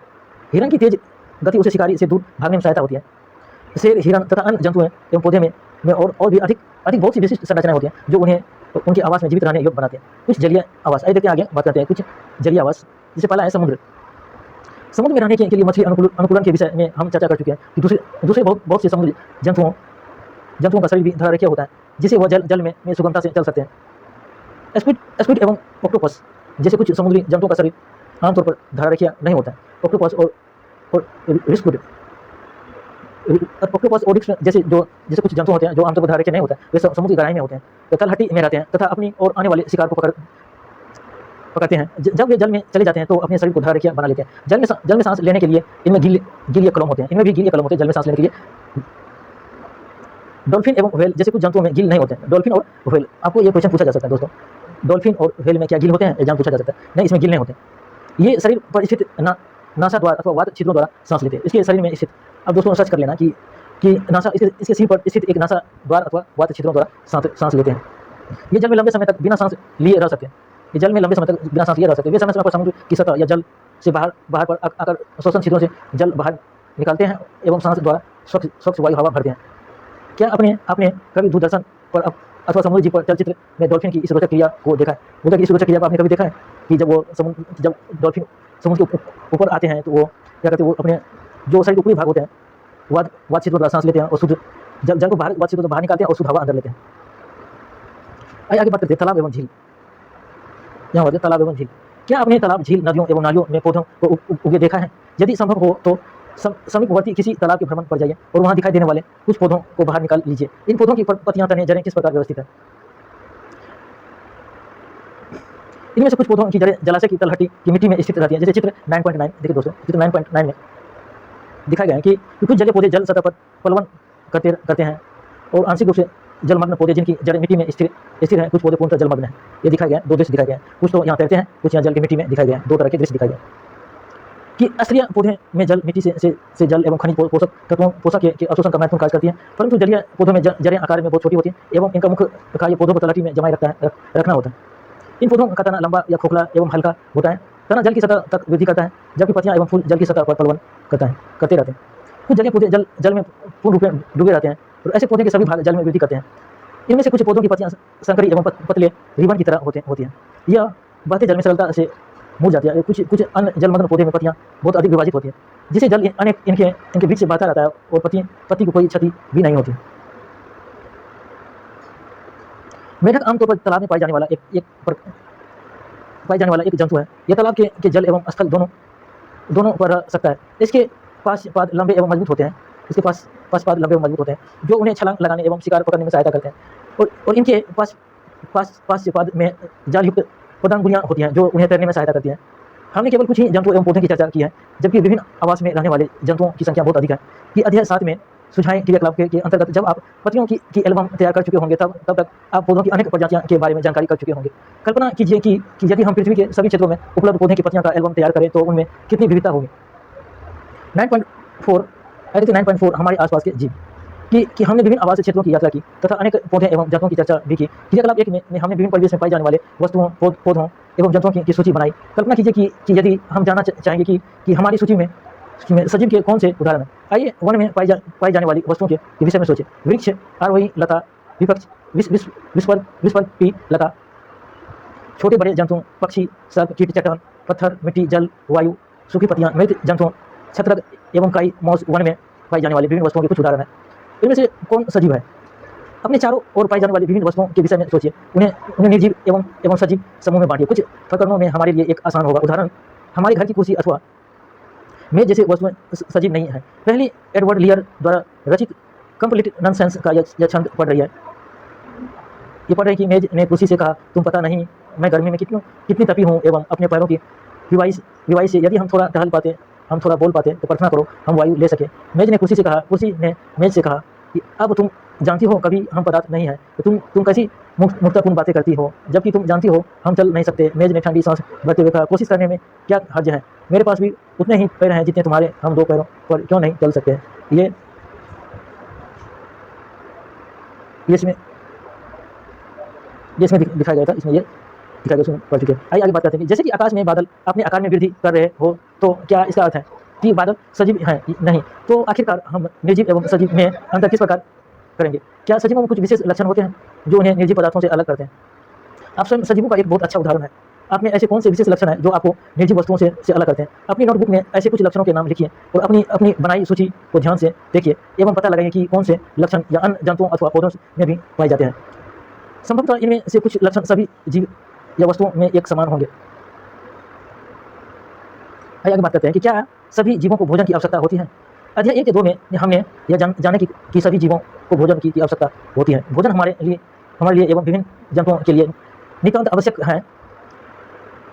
हिरण की तेज गति उसे शिकारी से दूर भागने में सहायता होती है। शेर, हिरण तथा अन्य जंतुओं एवं पौधे में और भी अधिक बहुत सी विशिष्ट संरचनाएं होती हैं जो उन्हें उनके आवास में जीवित रहने योग्य बनाते हैं। कुछ जलीय आवास, आइए देखते हैं आगे बात करते हैं कुछ जलीय आवास। जैसे पहला है समुद्र में रहने के लिए मछली अनुकूलन के विषय में हम चर्चा कर चुके हैं कि दूसरे बहुत से समुद्री जंतुओं का शरीर भी धरारेखीय होता है जिससे वह जल में सुगमता से चल सकते हैं। स्क्विड एवं ऑक्टोपस जैसे कुछ समुद्री जंतुओं का शरीर आमतौर पर धरारेखीय नहीं होता है। ऑक्टोपस और और रिस्क ऑक्टोपस ओरिक्स जैसे कुछ जंतु होते हैं जो आमतौर पर धारे के नहीं होते हैं, वे समुद्र की गहराई में होते हैं, तो तलहटी में रहते हैं तथा अपनी और आने वाले शिकार को पकड़ते हैं। जब वे जल में चले जाते हैं तो अपने शरीर को धारकिया बना लेते हैं। जल में सांस लेने के लिए इनमें गिल या कलम होते हैं, इनमें भी गिल या कलम होते हैं जल में सांस लेने के लिए। डॉल्फिन एवं व्हेल जैसे कुछ जंतुओं में गिल नहीं होते हैं। डॉल्फिन और व्हेल, आपको ये क्वेश्चन पूछा जा सकता है दोस्तों, डॉल्फिन और व्हेल में क्या गिल होते हैं, एग्जाम पूछा जा सकता है। नहीं, इसमें गिल नहीं होते। ये शरीर पर स्थित नासा द्वारा अथवा वात छिद्रों द्वारा सांस लेते हैं। इसके शरीर में स्थित, अब दोस्तों सर्च कर लेना कि नासा इसके सिर पर स्थित एक नासा द्वार अथवा वात छिद्रों द्वारा सांस लेते हैं। ये जल में लंबे समय तक बिना सांस लिए रह सकते हैं। ये जल में लंबे समय तक बिना सांस लिए रह सकते हैं। वे समय समय पर समुद्र की सतह या जल से बाहर पर आकर श्वसन छिद्रों से जल बाहर निकालते हैं एवं सांस द्वारा स्वच्छ वायु हवा भरते हैं। क्या आपने कभी दूरदर्शन पर अथवा समुद्र जी पर चलचित्र में डॉल्फिन की इस रोचक क्रिया को देखा है? बोलता कि इस रोचक क्रिया को आपने कभी देखा है कि जब डॉल्फिन समुद्र के ऊपर आते हैं तो वो क्या करते हैं, वो अपने जो शरीर ऊपरी भाग होते हैं वात छिद्रों द्वारा सांस लेते हैं और शुद्ध जल को वात छिद्रों बाहर निकालते हैं और शुद्ध हवा अंदर लेते हैं। आगे बात करते हैं तालाब एवं झील। यहाँ होते तालाब एवं झील। क्या आपने तालाब, झील, नदियों एवं नालियों में पौधों को उगे देखा है? यदि संभव हो तो समीपवर्ती किसी तालाब के भ्रमण पर जाइए और वहां दिखाई देने वाले कुछ पौधों को बाहर निकाल लीजिए। इन पौधों की पत्तियां, तने, जड़ें किस प्रकार व्यवस्थित है? इनमें से कुछ पौधों की जड़ें जलाशय की तलहटी की मिट्टी में स्थित रहती हैं। जैसे चित्र 9.9 देखिए दोस्तों, चित्र 9.9 में दिखाया गया है कि कुछ जगह पौधे जल सतह पर पलवन करते हैं और आंशिक रूप से जलमग्न पौधे जिनकी जड़ें मिट्टी में स्थिर हैं, कुछ पौधे पूर्णतः जलमग्न हैं। ये दिखाया गया है, दो दृश्य दिखाए गए हैं। कुछ तो यहाँ तैरते हैं, कुछ यहाँ जल की मिट्टी में दिखाए गए हैं। दो तरह के दृश्य दिखाए गए कि स्तरीय पौधे में जल मिट्टी से जल एवं खनिज पोषक के अवशोषण का महत्वपूर्ण कार्य करती है, परंतु जलीय पौधों में जड़ें आकार में बहुत छोटी होती हैं एवं इनका मुख्य कार्य पौधों को तलहटी में जमाए रखना होता है। इन पौधों का तना लंबा या खोखला एवं हल्का होता है। तना जल की सतह तक वृद्धि करता है, जबकि पत्तियां एवं फूल जल की सतह पर पलवन करते रहते हैं। कुछ जलीय पौधे जल में पूर्ण रूप में डूबे रहते हैं और ऐसे पौधे के सभी भाग जल में वृद्धि करते हैं। इनमें से कुछ पौधों की पत्तियां संकरी एवं पतले रिबन की तरह होती हैं। यह बहते जल में सरलता से मुड़ जाती है। कुछ अन्य जलमग्न पौधे में पत्तियां बहुत अधिक विभाजित होती है, जिससे जल इनके बीच से बहता रहता है और पत्ती को कोई क्षति भी नहीं होती। मेढक आमतौर पर तालाब में पाई जाने वाला एक जंतु है। यह तालाब के जल एवं स्थल दोनों पर रह सकता है। इसके पाद लंबे एवं मजबूत होते हैं। जो उन्हें छलांग लगाने एवं शिकार पकड़ने में सहायता करते हैं और इनके पाद में जालयुक्त पतंगुड़ियाँ होती हैं जो उन्हें तैरने में सहायता करती हैं। हमने केवल कुछ ही जंतु एवं पौधों की चर्चा की है, जबकि विभिन्न आवास में रहने वाले जंतुओं की संख्या बहुत अधिक है। कि अध्याय 7 में सुझाए क्रियाकलाप के अंतर्गत जब आप पत्तियों की एल्बम तैयार कर चुके होंगे तब तक आप पौधों की अनेक प्रजातियों के बारे में जानकारी कर चुके होंगे। कल्पना कीजिए कि यदि हम पृथ्वी के सभी क्षेत्रों में उपलब्ध पौधों की पत्तियों का एल्बम तैयार करें तो उनमें कितनी विविधता होगी। 9.4 हमारे आसपास के जीव कि हमने विभिन्न आवासीय क्षेत्रों की यात्रा की तथा अनेक पौधे एवं जंतुओं की चर्चा भी की। क्रियाकलाप 1 में हमने विभिन्न परिवेश में पाई जाने वाले वस्तुओं, पौधों एवं जंतुओं की सूची बनाई। कल्पना कीजिए कि यदि हम जानना चाहेंगे कि हमारी सूची में सजीव के कौन से उदाहरण हैं। आइए वन में पाई जाने वाली वस्तुओं के विषय में सोचें। वृक्ष, आरोही, लता, विस्पर्पी लता, छोटे बड़े जंतु, पक्षी, सर्प, कीट, चट्टान, पत्थर, मिट्टी, जल, वायु, सूखी पत्तियां, मृत जंतु, छत्रक एवं काई, मौस वन में पाई जाने वाली विभिन्न वस्तुओं के कुछ उदाहरण हैं। इनमें से कौन सजीव है? अपने चारों ओर पाई जाने वाली विभिन्न वस्तुओं के विषय में सोचिए। उन्हें निर्जीव एवं सजीव समूह में बांटिए। कुछ प्रकरणों में हमारे लिए एक आसान होगा। उदाहरण, हमारे घर की कुर्सी अथवा मेज जैसे वस्तुएं सजीव नहीं है। पहली एडवर्ड लियर द्वारा रचित कंप्लीट नॉनसेंस का यह छंद पढ़ रही है। ये पढ़ रही कि मेज ने कुर्सी से कहा, तुम पता नहीं मैं गर्मी में कितनी तपी हूँ एवं अपने पैरों की विवाई से यदि हम थोड़ा टहल पाते, हम थोड़ा बोल पाते तो प्रार्थना करो हम वायु ले सके। मेज ने कुर्सी से कहा, कुर्सी ने मेज से कहा कि अब तुम जानती हो कभी हम पदार्थ नहीं है तो तुम कैसी मुक्तापूर्ण बातें करती हो, जबकि तुम जानती हो हम चल नहीं सकते। मेज ने ठंडी सांस भरते हुए कहा, कोशिश करने में क्या हर्ज है? मेरे पास भी उतने ही पैर हैं जितने तुम्हारे, हम 2 पैरों पर क्यों नहीं चल सकते। ये इसमें दिखाया गया था, इसमें ये दिखाया गया, पढ़ चुके। आइए आगे बात करते हैं। जैसे कि आकाश में बादल अपने आकार में वृद्धि कर रहे हो तो क्या इसका अर्थ है कि बादल सजीव हैं? नहीं। तो आखिरकार हम निर्जीव एवं सजीव में अंतर किस प्रकार करेंगे? क्या सजीवों में कुछ विशेष लक्षण होते हैं जो उन्हें निर्जीव पदार्थों से अलग करते हैं? आप स्वयं सजीवों का एक बहुत अच्छा उदाहरण है। आप में ऐसे कौन से विशेष लक्षण हैं जो आपको निर्जीव वस्तुओं से अलग करते हैं? अपनी नोटबुक में ऐसे कुछ लक्षणों के नाम लिखिए और अपनी बनाई सूची को ध्यान से देखिए एवं पता लगाइए कि कौन से लक्षण या अन्य जंतुओं अथवा पौधों में भी पाए जाते हैं। संभवतः इनमें से कुछ लक्षण सभी जीव या वस्तुओं में एक समान होंगे। आइए आगे बात करते हैं कि क्या सभी जीवों को भोजन की आवश्यकता होती है? अध्याय 1 के 2 में हमने यह जाने कि सभी जीवों को भोजन की आवश्यकता होती है। भोजन हमारे लिए एवं विभिन्न जंतुओं के लिए नितांत आवश्यक है।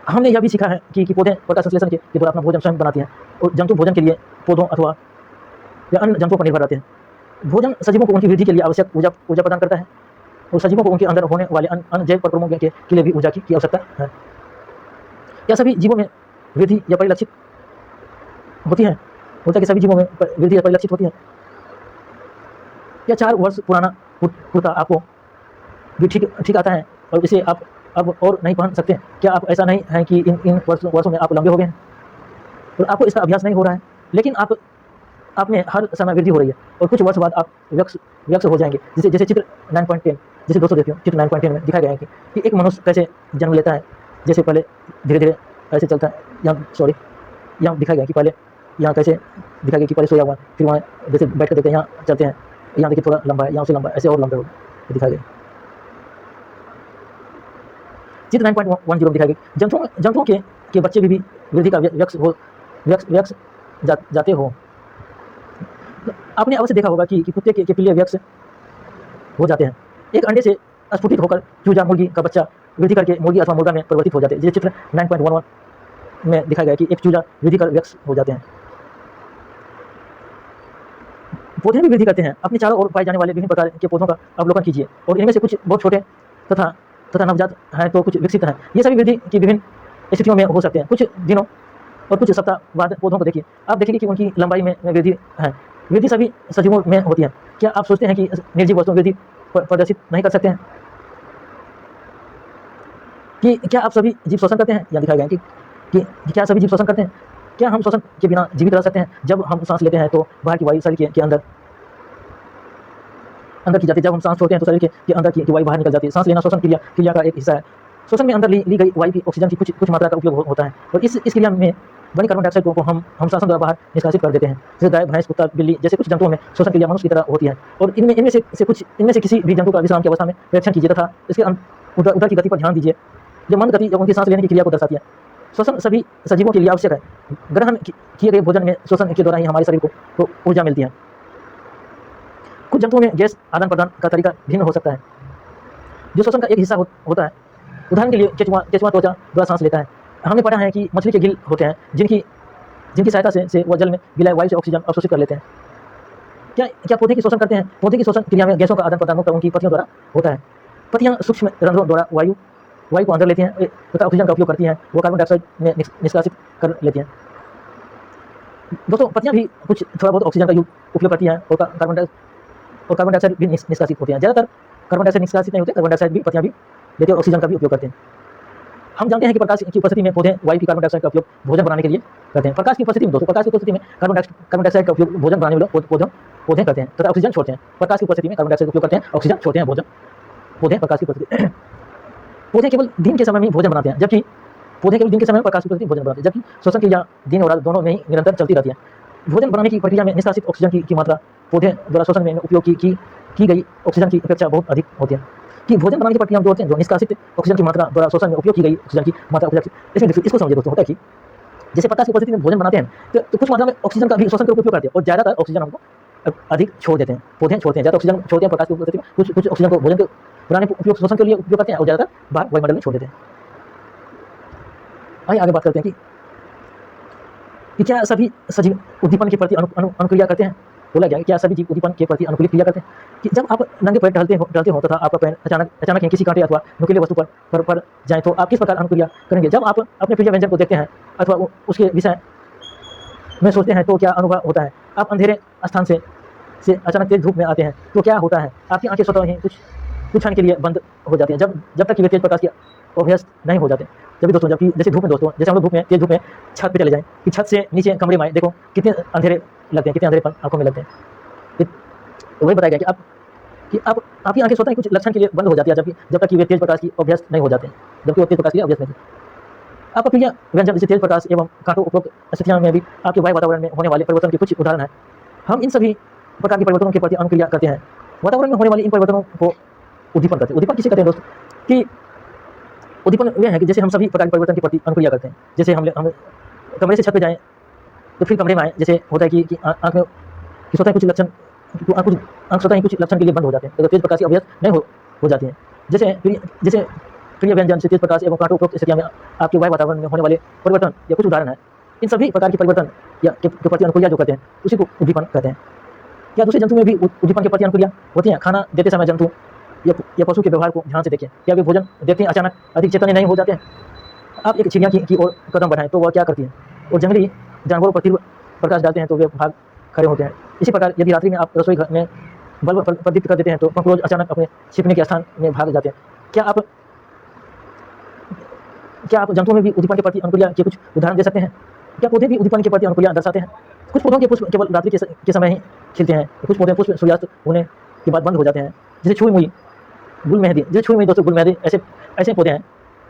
हमने यह भी सीखा है कि पौधे प्रकाश संश्लेषण के द्वारा अपना भोजन स्वयं बनाते हैं और जंतु भोजन के लिए पौधों अथवा या अन्य जंतुओं पर निर्भर रहते हैं। भोजन सजीवों को उनकी वृद्धि के लिए आवश्यक ऊर्जा प्रदान करता है और सजीवों को उनके अंदर होने वाले अन्य जैव प्रक्रमों के लिए भी ऊर्जा की आवश्यकता है। क्या सभी जीवों में वृद्धि या परिलक्षित होती है? होता है कि सभी जीवों में वृद्धि या परिलक्षित होती है? क्या 4 वर्ष पुराना कुर्ता आपको भी ठीक आता है और इसे आप अब और नहीं पहन सकते? क्या आप ऐसा नहीं है कि इन वर्षों में आप लंबे हो गए हैं और आपको इसका अभ्यास नहीं हो रहा है, लेकिन आप में हर समय वृद्धि हो रही है और कुछ वर्ष बाद आप व्यक्स हो जाएंगे। जैसे चित्र 9.10 जैसे दोस्तों देखिए चित्र 9.10 में दिखाया गया है कि एक मनुष्य कैसे जन्म लेता है। जैसे पहले धीरे धीरे ऐसे चलता है, यहाँ दिखाया गया कि पहले यहाँ कैसे दिखाया गया कि पहले सोया हुआ, फिर वहाँ जैसे बैठ कर देखते हैं, यहाँ चलते हैं, यहाँ देखिए थोड़ा लंबा है, यहाँ से लंबा है, ऐसे और लंबे हो गए दिखाया गया। चित्र 9.10 में दिखाया गया जंतुओं के बच्चे भी वृद्धि का व्यक्स जाते हो। आपने अवश्य देखा होगा कि कुत्ते के पिल्ले व्यक्स हो जाते हैं। एक अंडे से स्फुटित होकर चूजा मुर्गी का बच्चा वृद्धि करके मुर्गी अथवा मुर्गा में परिवर्तित हो जाते हैं। जैसे चित्र 9.11 में दिखाया गया कि एक चूजा वृद्धि कर व्यक्स हो जाते हैं। पौधे भी वृद्धि करते हैं। अपने चारों ओर पाए जाने वाले विभिन्न प्रकार के पौधों का अवलोकन कीजिए और इनमें से कुछ बहुत छोटे तथा नवजात हैं तो कुछ विकसित हैं। ये सभी वृद्धि की विभिन्न स्थितियों में हो सकते हैं। कुछ दिनों और कुछ सप्ताह बाद पौधों को देखिए, आप देखेंगे कि उनकी लंबाई में वृद्धि है। वृद्धि सभी सजीवों में होती है। क्या आप सोचते हैं कि निर्जीव वस्तुएं वृद्धि प्रदर्शित नहीं कर सकते हैं? कि क्या आप सभी जीव शोषण करते हैं? या दिखाया गया है कि क्या सभी जीव शोषण करते हैं? क्या हम शोषण के बिना जीवित रह सकते हैं? जब हम सांस लेते हैं तो बाहर की वायु शरीर के अंदर की जाती है। जब हम सांस छोड़ते हैं तो शरीर के अंदर की वायु बाहर निकल जाती है। सांस लेना शोषण क्रिया का एक हिस्सा है। शोषण में अंदर ली गई वायु की ऑक्सीजन की कुछ मात्रा का उपयोग होता है और इस क्रिया में बनी कार्बन डाइऑक्साइड को हम श्वसन द्वारा बाहर निष्कासित कर देते हैं। जैसे गाय, भैंस, कुत्ता, बिल्ली जैसे कुछ जंतुओं में शोषण क्रिया मनुष्य की तरह होती है और इनमें से किसी भी जंतु का विश्राम की अवस्था में परीक्षण कीजिए तथा इसके उधर की गति पर ध्यान दीजिए। जो मंद गति उनकी सांस लेने की क्रिया को दर्शाती है। श्वसन सभी सजीवों के लिए आवश्यक है। ग्रहण किए गए भोजन में श्वसन के द्वारा ही हमारे शरीर को ऊर्जा मिलती है। कुछ जंतुओं में गैस आदान प्रदान का तरीका भिन्न हो सकता है जो श्वसन का एक हिस्सा होता है। उदाहरण के लिए केचुआ त्वचा द्वारा सांस लेता है। हमने पढ़ा है कि मछली के गिल होते हैं जिनकी सहायता से वह जल में गिलाए वायु से ऑक्सीजन अवशोषित कर लेते हैं। क्या पौधे की शोषण करते हैं? पौधे की शोषण क्रिया में गैसों का आदान प्रदान मुख्यतः उनकी पत्तियों द्वारा होता है। पत्तियां सूक्ष्म रंध्रों द्वारा वायु को अंदर लेती हैं तथा ऑक्सीजन का उपयोग करती हैं। वो कार्बन डाइऑक्साइड में निष्कासित कर लेती हैं। दोस्तों पत्तियां भी कुछ थोड़ा बहुत ऑक्सीजन का उपयोग करती हैं और कार्बन डाइऑक्साइड भी निष्कासित होते हैं। ज़्यादातर कार्बन डाइऑक्साइड निष्कासित नहीं होते। कार्बन डाइऑक्साइड भी पत्तियां भी लेते हैं और ऑक्सीजन का भी उपयोग करते हैं। हम जानते हैं कि प्रकाश की उपस्थिति में पौधे वायु की कार्बन डाइऑक्साइड का उपयोग भोजन बनाने के लिए करते हैं। प्रकाश की उपस्थिति में कार्बन डाइऑक्साइड का उपयोग भोजन बनाने वाले पौधे करते हैं तथा ऑक्सीजन छोड़ते हैं। प्रकाश की उपस्थिति में कार्बन डाइऑक्साइड का उपयोग करते हैं, ऑक्सीजन छोड़ते हैं। पौधे प्रकाश की उपस्थिति पौधे केवल दिन के समय में भोजन बनाते हैं, जबकि प्रकाश की उपस्थिति भोजन बनाते हैं। जबकि श्वसन क्रिया दिन और रात दोनों में ही निरंतर चलती रहती है। भोजन बनाने की प्रक्रिया में निष्कासित ऑक्सीजन की मात्रा पौधे द्वारा श्वसन में उपयोग की गई ऑक्सीजन की अपेक्षा बहुत अधिक होती है। कि भोजन बनाने की प्रक्रिया में जो होते हैं जो निष्कासित ऑक्सीजन की मात्रा द्वारा श्वसन में उपयोग की गई ऑक्सीजन की मात्रा इसको समझिए दोस्तों। होता है कि जैसे प्रकाश की उपस्थिति में भोजन बनाते हैं तो कुछ मात्रा में ऑक्सीजन का भी श्वसन के उपयोग करते हैं और ज़्यादातर ऑक्सीजन हमको अधिक छोड़ देते हैं। पौधे छोड़ते हैं, ज़्यादा ऑक्सीजन छोड़ते हैं प्रकाश की उपस्थिति में। कुछ ऑक्सीजन को भोजन के बनाने उपयोग श्वसन के लिए उपयोग करते हैं और ज़्यादातर बाहर वायुमंडल में छोड़ देते हैं। आइए आगे बात करते हैं कि क्या सभी सजीव उद्दीपन के प्रति अनुक्रिया करते हैं? बोला गया क्या सभी जीव उद्दीपन के प्रति अनुकूलित क्रिया करते हैं? कि जब आप नंगे पैर टहलते हो तथा आपका पैर अचानक किसी कांटे अथवा नुकीले वस्तु पर जाए तो आप किस प्रकार अनुक्रिया करेंगे? जब आप अपने प्रिय व्यंजन को देखते हैं अथवा उसके विषय में सोचते हैं तो क्या अनुभव होता है? आप अंधेरे स्थान से अचानक तेज धूप में आते हैं तो क्या होता है? आपकी आंखें स्वतः ही कुछ क्षण के लिए बंद हो जाती हैं जब तक कि वे तेज प्रकाश के अभ्यस्त नहीं हो जाते। जबकि जैसे धूप में दोस्तों, जैसे हम लोग तेज धूप में छत पे चले जाएं कि छत से नीचे कमरे में आए, देखो कितने अंधेरे लगते हैं, कितने अंधेरेपन आंखों में लगते हैं। वही बताया गया कि आपकी आंखें स्वतः ही कुछ लक्षण के लिए बंद हो जाती है जब तक कि वे तेज प्रकाश की अभ्यस्त नहीं हो जाते, जबकि वो तेज प्रकाश के लिए अभ्यस्त नहीं। आपका प्रिय व्यंजन जैसे तेज प्रकाश एवं कांटों उपरोक्त स्थितियों में भी आपके वायु वातावरण में होने वाले परिवर्तन के कुछ उदाहरण हैं। हम इन सभी प्रकार के परिवर्तनों के प्रति अनुक्रिया करते हैं। वातावरण में होने वाले इन परिवर्तनों को उद्दीपन करते हैं। उद्दीपन किसे कहते हैं दोस्तों? कि उद्दीपन वे है कि जैसे हम सभी प्रकार के परिवर्तन के प्रति अनुक्रिया करते हैं। जैसे हम कमरे से छत पे जाएं तो फिर कमरे में आए, जैसे होता है कि आँख में कि स्वतः कुछ लक्षण, आँख स्वतः ही कुछ लक्षण के लिए बंद हो जाते हैं, तो तेज प्रकाश की अभ्यास नहीं हो जाती है। जैसे प्रिय व्यंजन से तेज प्रकाश एवं कांटों उपरोक्त स्थितियों में आपके वायु वातावरण में होने वाले परिवर्तन या कुछ उदाहरण है। इन सभी प्रकार के परिवर्तन या के प्रति अनुक्रिया जो कहते हैं उसी को उद्दीपन कहते हैं। क्या दूसरे जंतु में भी उद्दीपन के प्रति अनुक्रिया होती है? खाना देते समय जंतु या पशु के व्यवहार को ध्यान से देखें। क्या वे भोजन देते हैं अचानक अधिक चेतन्य नहीं हो जाते हैं? आप एक चिड़िया की ओर कदम बढ़ाएं तो वह क्या करती है? और जंगली जानवरों पर तीव्र प्रकाश डालते हैं तो वे भाग खड़े होते हैं। इसी प्रकार यदि रात्रि में आप रसोई घर में बल्ब प्रदीप्त कर देते हैं तो कॉकरोच अचानक अपने छिपने के स्थान में भाग जाते हैं। क्या आप जंतुओं में भी उद्दीपन के प्रति अनुक्रिया के कुछ उदाहरण दे सकते हैं? क्या पौधे भी उद्दीपन के प्रति अनुक्रिया दर्शाते हैं? कुछ पौधों के पुष्प केवल रात्रि के समय ही खिलते हैं, कुछ पौधे पुष्प सूर्यास्त होने के बाद बंद हो जाते हैं, जैसे छुई मुई गुलमेहदी। जैसे छुई मुई दोस्तों गुलमेहदी ऐसे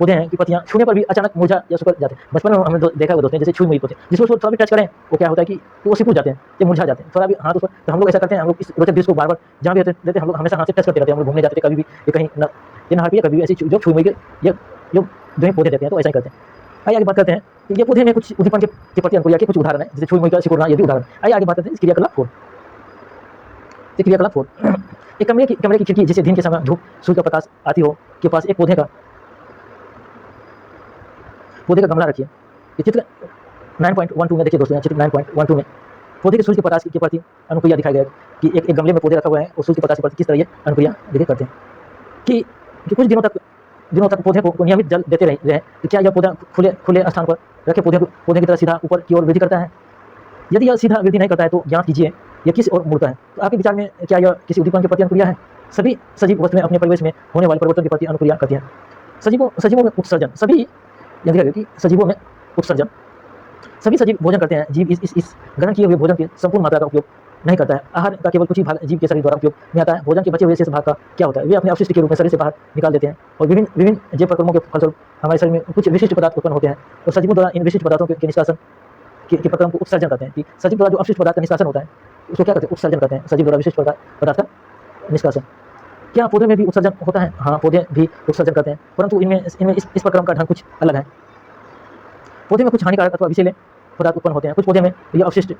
पौधे हैं कि पत्तियां छूने पर भी अचानक मुरझा या सूख जाते हैं। बचपन में हमने देखा होगा दोस्तों, जैसे छुई मुई पौधे जिसको थोड़ा भी टच करें वो क्या होता है कि वो सिकुड़ जाते हैं, ये मुरझा जाते हैं, थोड़ा भी हाथ उस पर। तो हम लोग ऐसा करते हैं, हम लोग इस रोचक दृश्य को बार-बार जहाँ भी रहते हम लोग हमेशा हाथ से टच करते रहते हैं। हम लोग घूमने जाते थे कभी भी, ये कहीं ये नहर पे कभी भी ऐसी जो छुई मुई के जो पौधे देते हैं, तो ऐसा ही करते हैं। आइए आगे बात करते हैं कि ये पौधे में कुछ उद्दीपन के प्रति अनुक्रिया के कुछ उदाहरण है, जैसे छुई मुई का सिकुड़ना, ये भी उदाहरण। आइए आगे बात करते हैं क्रियाकलाप 4। एक कमरे की खिड़की जिसे दिन के समय धूप सूर्य का प्रकाश आती हो के पास एक पौधे का गमला रखिए। ये चित्र 9.12 में देखिए दोस्तों, चित्र 9.12 में पौधे के सूर्य के प्रकाश के प्रति अनुक्रिया दिखाया गया है कि एक गमले में पौधे रखा हुआ है और सूर्य के प्रकाश के प्रति किस तरह ये अनुक्रिया देखिए करते हैं कि कुछ दिनों तक पौधे को नियमित जल देते रहे तो क्या यह पौधा खुले स्थान पर रखे पौधे की तरह सीधा ऊपर की ओर वृद्धि करता है? यदि यह सीधा वृद्धि नहीं करता है तो ज्ञात कीजिए यह किस ओर मुड़ता है। तो आपके विचार में क्या यह किसी उद्दीपन के प्रति अनुक्रिया है? सभी सजीव वस्तुएं अपने परिवेश में होने वाले परिवर्तन के प्रति अनुक्रिया करती हैं। सजीवों में उत्सर्जन, सभी सजीव भोजन करते हैं। जीव इस ग्रहण किए हुए भोजन की संपूर्ण मात्रा का उपयोग नहीं करता है। आहार का केवल कुछ ही भाग जीव के शरीर द्वारा उपयोग में आता है। भोजन के बचे हुए शेष भाग का क्या होता है? वे अपने अवशिष्ट के रूप में शरीर से बाहर निकाल देते हैं और विभिन्न जैव प्रक्रमों के फलस्वरूप हमारे शरीर में कुछ विशिष्ट पदार्थ उत्पन्न होते हैं और सजीवों द्वारा इन विशिष्ट पदार्थों के निष्कासन के प्रक्रम को उत्सर्जन करते हैं। कि सजीव द्वारा जो अवशिष्ट पदार्थ का निष्कासन होता है उसको क्या करते हैं? उत्सर्जन करते हैं। सजीव द्वारा विशिष्ट पदार्थ का निष्कासन। क्या पौधे में भी उत्सर्जन होता है? हाँ, पौधे भी उत्सर्जन करते हैं, परंतु इनमें इस प्रक्रम का ढंग कुछ अलग है। पौधे में कुछ हानिकारक अथवा विषैले पदार्थ उत्पन्न होते हैं। कुछ पौधे में यह अवशिष्ट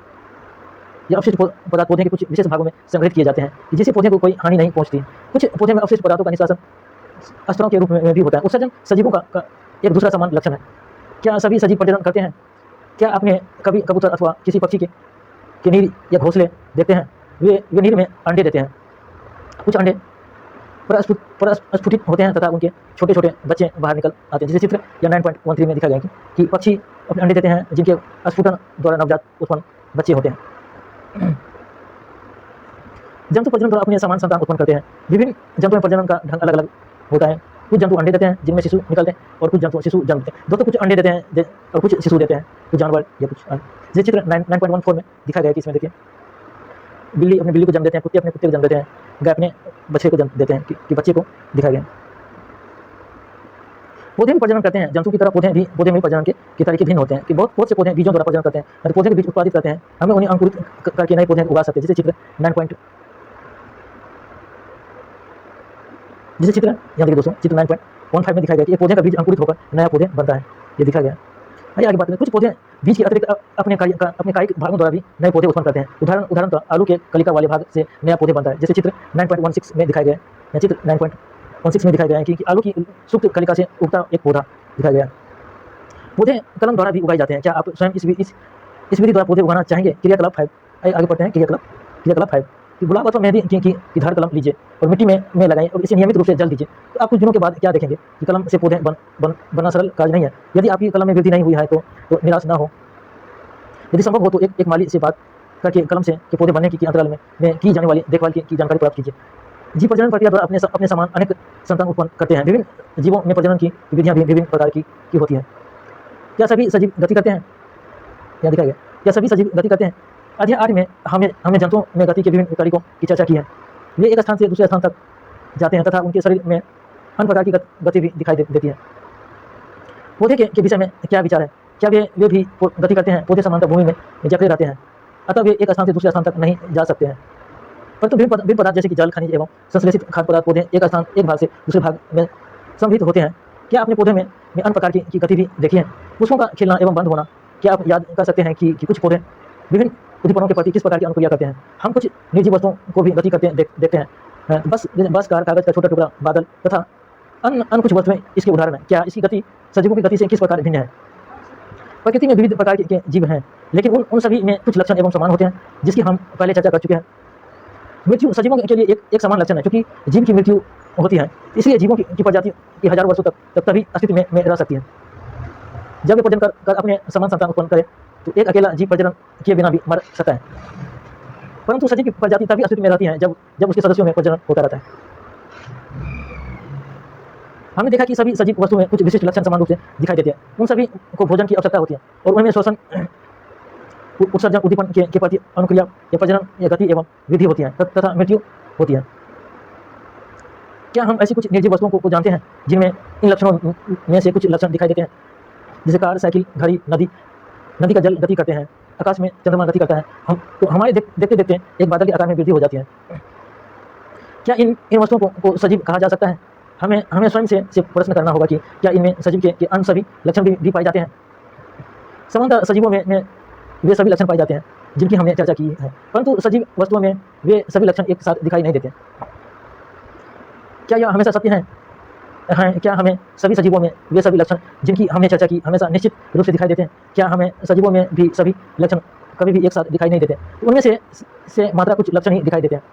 पदार्थ पौधे के कुछ विशेष भागों में संग्रहित किए जाते हैं जिससे पौधे को कोई हानि नहीं पहुंचती। कुछ पौधे में अवशिष्ट पदार्थों का निष्कासन स्तरों के रूप में भी होता है। उत्सर्जन सजीवों का एक दूसरा समान लक्षण है। क्या सभी सजीव प्रजनन करते हैं? क्या आपने कभी कबूतर अथवा किसी पक्षी के नीर या घोंसले देखते हैं? वे नीर में अंडे देते हैं। कुछ अंडे प्रस्फुटित होते हैं तथा उनके छोटे छोटे बच्चे बाहर निकल आते हैं, जैसे चित्र या 9.13 में दिखा गया है कि पक्षी अपने अंडे देते हैं जिनके स्फुटन द्वारा नवजात उत्पन्न बच्चे होते हैं। जंतु प्रजनन द्वारा अपने समान संतान उत्पन्न करते हैं। विभिन्न जंतुओं में प्रजनन का ढंग अलग अलग होता है। कुछ जंतु अंडे देते हैं जिनमें शिशु निकलते हैं और कुछ जंतु शिशु जन्म देते हैं। दोस्तों, कुछ अंडे देते हैं और कुछ शिशु देते हैं, कुछ जानवर या कुछ जैसे चित्र 9.14 में दिखा गया है कि इसमें देखिए बिल्ली अपने बिल्ली को जन्म देते हैं, कुत्ते अपने कुत्ते को जन्म देते हैं, गाय अपने बच्चे को जन्म देते हैं कि बच्चे को दिखाया गया। पौधे भी प्रजनन करते हैं। जंतु की तरह पौधे में प्रजनन के तरीके भिन्न होते हैं कि बहुत से पौधे बीजों द्वारा प्रजनन करते हैं। पौधे के बीज उत्पादित करते हैं। हमें उन्हें अंकुरित करके नए पौधे उगा सकते हैं, जैसे चित्र 9. जैसे चित्र यहाँ देखिए दोस्तों, चित्र 9.15 में दिखाया गया कि एक पौधे का बीज अंकुरित होकर नया पौधे बनता है, ये दिखा गया। आगे बात करें। कुछ पौधे बीज के अतिरिक्त अपने कायिक भागों द्वारा भी नए पौधे उत्पन्न करते हैं। उदाहरण आलू के कलिका वाले भाग से नया पौधे बनता है, जैसे चित्र 9.16 में दिखाया गया है। चित्र 9.16 में दिखाया गया है कि आलू की सुप्त कलिका से उगता एक पौधा दिखाया गया। पौधे कलम द्वारा भी उगाए जाते हैं। क्या आप स्वयं इस विधि द्वारा पौधे उगाना चाहेंगे? क्रियाकलाप 5। आगे पढ़ते हैं क्रियाकलाप 5 कि गुलाब अथवा मेहंदी की धार कलम लीजिए और मिट्टी में लगाएं और इसे नियमित रूप से जल दीजिए। तो आप कुछ दिनों के बाद क्या देखेंगे कि कलम से पौधे बनना सरल कार्य नहीं है। यदि आपकी कलम में वृद्धि नहीं हुई है तो निराश ना हो। यदि संभव हो तो एक माली से बात करके कलम से के पौधे बनने की अंतराल में की जाने वाली देखभाल की जानकारी प्राप्त कीजिए। जीव प्रजनन प्रक्रिया द्वारा अपने समान अनेक संतान उत्पन्न करते हैं। विभिन्न जीवों में प्रजनन की विधियां भी विभिन्न प्रकार की होती हैं। क्या सभी सजीव गति करते हैं? यहाँ दिखाया गया। क्या सभी सजीव गति करते हैं? अध्याय 8 में हमने जंतुओं में गति के विभिन्न तरीकों की चर्चा की है। वे एक स्थान से दूसरे स्थान तक जाते हैं तथा उनके शरीर में अन्य प्रकार की गति भी दिखाई देती है। पौधे के विषय में क्या विचार है? क्या वे भी गति करते हैं? पौधे समांतर भूमि में जकड़े रहते हैं, अतः वे एक स्थान से दूसरे स्थान तक नहीं जा सकते हैं। परंतु विभिन्न पदार्थ जैसे कि जल, खनिज एवं संश्लेषित खाद्य पदार्थ पौधे एक भाग से दूसरे भाग में संवृत होते हैं। क्या आपने पौधे में अन्य प्रकार की गति भी देखी है? पुष्पों का खिलना एवं बंद होना। क्या आप याद कर सकते हैं कि कुछ पौधे विभिन्न उद्दीपनों के प्रति किस प्रकार की अनुक्रिया करते हैं। हम कुछ निर्जीव वस्तुओं को भी गति करते देखते हैं। बस, कार, कागज का छोटा टुकड़ा, बादल तथा अन्य कुछ वस्तुएं इसके उदाहरण हैं। क्या इसकी गति सजीवों की गति से किस प्रकार भिन्न है? प्रकृति में विविध प्रकार के जीव हैं, लेकिन उन सभी में कुछ लक्षण एवं समान होते हैं, जिसकी हम पहले चर्चा कर चुके हैं। मृत्यु सजीवों के लिए एक समान लक्षण है, क्योंकि जीव की मृत्यु होती है, इसलिए जीवों की प्रजाति की हजारों वर्षों तक तभी अस्तित्व में रह सकती है। जब वे प्रजनन कर अपने समान संतान उत्पन्न करे, तो एक अकेला जीव प्रजनन किए बिना भी मर सकता है, परंतु सजीव की प्रजाति तभी अस्तित्व में रहती है जब उसके सदस्यों में प्रजनन होता रहता है। हमने देखा कि सभी सजीव वस्तुओं में कुछ विशिष्ट लक्षण समान रूप से दिखाई देते हैं। उन सभी को भोजन की आवश्यकता होती है और उनमें श्वसन, उत्सर्जन, उद्दीपन के प्रति अनुक्रिया या प्रजनन या गति एवं वृद्धि होती है तथा मृत्यु होती है। क्या हम ऐसी कुछ निर्जीव वस्तुओं को जानते हैं जिनमें इन लक्षणों में से कुछ लक्षण दिखाई देते हैं? जैसे कार, साइकिल, घड़ी, नदी का जल गति करते हैं, आकाश में चंद्रमा गति करता है। तो हमारे देखते देखते एक बादल के आकार में वृद्धि हो जाती है। क्या इन वस्तुओं को सजीव कहा जा सकता है? हमें स्वयं से प्रश्न करना होगा कि क्या इनमें सजीव के अन्य सभी लक्षण भी पाए जाते हैं? सामान्यतः सजीवों में वे सभी लक्षण पाए जाते हैं जिनकी हमने चर्चा की है, परंतु सजीव वस्तुओं में वे सभी लक्षण एक साथ दिखाई नहीं देते। क्या यह हमेशा सत्य है? क्या हमें सभी सजीवों में वे सभी लक्षण जिनकी हमने चर्चा की हमेशा निश्चित रूप से दिखाई देते हैं? क्या हमें सजीवों में भी सभी लक्षण कभी भी एक साथ दिखाई नहीं देते? उनमें से मात्रा कुछ लक्षण ही दिखाई देते हैं।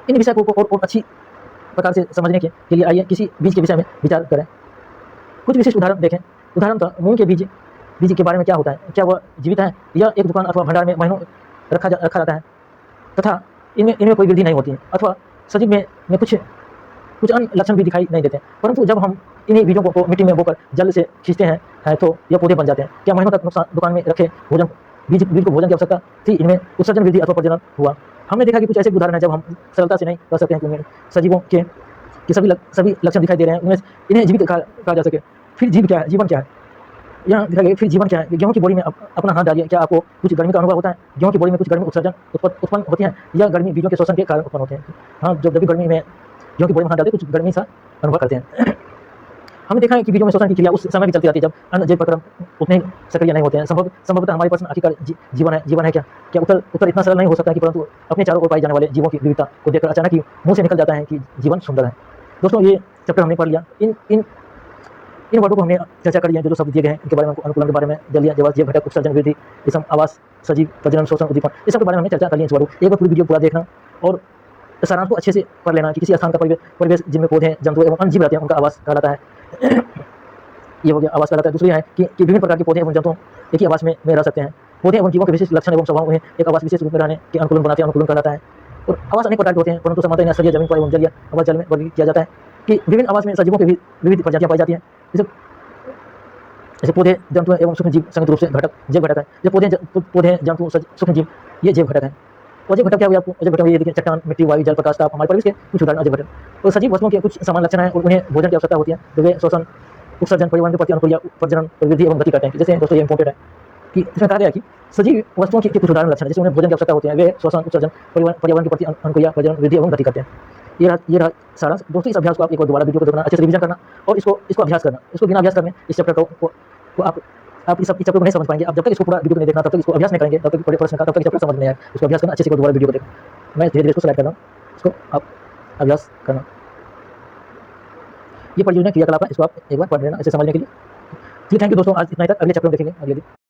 इन विषय को और अच्छी प्रकार से समझने के लिए आइए किसी बीज के विषय में विचार करें। कुछ विशिष्ट उदाहरण देखें। उदाहरणतः मूंग के बीज के बारे में क्या होता है? क्या वह जीवित है? यह एक दुकान अथवा भंडार में महीनों रखा रहता है तथा इनमें कोई वृद्धि नहीं होती है, अथवा सजीव में कुछ अन्य लक्षण भी दिखाई नहीं देते, परंतु जब हम इन्हीं बीजों को मिट्टी में बोकर जल से खींचते हैं तो यह पौधे बन जाते हैं। क्या महीनों तक दुकान में रखे बीज को भोजन की आवश्यकता थी? इनमें उत्सर्जन, वृद्धि अथवा प्रजनन हुआ। हमने देखा कि कुछ ऐसे उदाहरण हैं जब हम सरलता से नहीं कह सकते हैं कि सजीवों के सभी लक्षण दिखाई दे रहे हैं, उनमें इन्हें जीवित कहा जा सके। फिर जीवन क्या है? यहाँ दिखा गया। फिर जीवन क्या है? गेहूं की बोरी में अपना हाथ डालिए, क्या आपको कुछ गर्मी का अनुभव होता है? गेहूं की बोरी में कुछ गर्मी उत्सर्जन उत्पन्न होती है, या गर्मी बीजों के शोषण के कारण उत्पन्न होते हैं? हाँ, जब भी गर्मी में गेहूं की बोरी में हाथ डालते कुछ गर्मी सा अनुभव करते हैं। हमने देखा है कि बीजों में शोषण की क्रिया उस समय भी चलती रहती है जब अन्य जैव प्रक्रम उतने सक्रिय नहीं होते हैं। संभवतः हमारे प्रश्न आखिरकार जीवन है क्या? उत्तर इतना सरल नहीं हो सकता है कि परंतु अपने चारों ओर पाए जाने वाले जीवों की विविधता को देखकर अचानक ही मुंह से निकल जाता है कि जीवन सुंदर है। दोस्तों, ये चैप्टर हमने पढ़ लिया। इन वर्डों को हमने चर्चा कर लिया, जो शब्द दिए गए हैं इनके बारे में, अनुकूलन के बारे में जान लिया, जैव घटक, उत्सर्जन, वृद्धि, विषम, आवास, सजीव, प्रजनन, शोषण, उद्दीपन, इस सब के बारे में हमने चर्चा कर लिया। इस वर्डों एक बार पूरी वीडियो पूरा देखना और सारांश को अच्छे से पढ़ लेना कि किसी स्थान का परिवेश जिनमें पौधे, जंतु एवं अन्य जीव रहते हैं उनका आवास कहलाता है। ये हो गया, आवास कहलाता है। दूसरी है कि विभिन्न प्रकार के पौधे एवं जंतु एक ही आवास में रह सकते हैं। पौधे एवं जीवों के विशिष्ट लक्षण एवं स्वभाव उन्हें एक आवास विशेष रूप में रहने के अनुकूलन बनाते हैं, अनुकूलन कहलाता है। और आवास अनेक प्रकार के होते हैं, परंतु सामान्यतः स्तरीय, जमीन पर एवं जलीय आवास जल में वर्गीकृत किया जाता है कि विभिन्न आवास में सजीवों की विविध प्रजातियां पाई जाती हैं। जैसे पौधे, जंतु एवं सूक्ष्म जीव संयुक्त रूप से जैव घटक है। जैसे पौधे, जंतु, सूक्ष्म जीव, ये जैव घटक है। और जैव घटक क्या हुआ? आपको जैव घटक ये देखिए, चट्टान, मिट्टी, वायु, जल, प्रकाश, ताप, हमारे परिवेश के कुछ उदाहरण जैव घटक। तो सजीव वस्तुओं के कुछ समान लक्षण हैं और उन्हें भोजन की आवश्यकता होती है, तो वे श्वसन, उत्सर्जन, पर्यावरण के प्रति अनुकूल, प्रजनन, वृद्धि एवं गति करते हैं। जैसे दोस्तों ये इंपॉर्टेंट है कि इसमें कहा गया कि सजीव वस्तुओं के कुछ उदाहरण लक्षण, जैसे उन्हें भोजन की आवश्यकता होती है, वे श्वसन, उत्सर्जन, पर्यावरण के प्रति अनुकूल, प्रजनन, वृद्धि एवं गति करते हैं। ये रहा सारांश। दोस्तों, इस अभ्यास को आप एक बार दोबारा वीडियो को देखना, अच्छे से रिवीजन करना और इसको अभ्यास करना। इसको बिना अभ्यास करने इस चैप्टर को आप इस चैप्टर को नहीं समझ पाएंगे। आप जब तक इसको पूरा वीडियो नहीं देखना, तब तक इसको अभ्यास नहीं करेंगे, तब तक बड़े प्रश्न का, तब तक चैप्टर समझ नहीं आएगा। इसको अभ्यास करना, अच्छे से दोबारा वीडियो को देखना। मैं धीरे धीरे इसको सेलेक्ट कर रहा हूँ, इसको आप अभ्यास करना। ये परियोजना क्रियाकलाप है, इसको आप एक बार पढ़ लेना ऐसे समझने के लिए। जी थैंक यू दोस्तों, आज इतना ही तक। अगले चैप्टर में देखेंगे अगले दिन।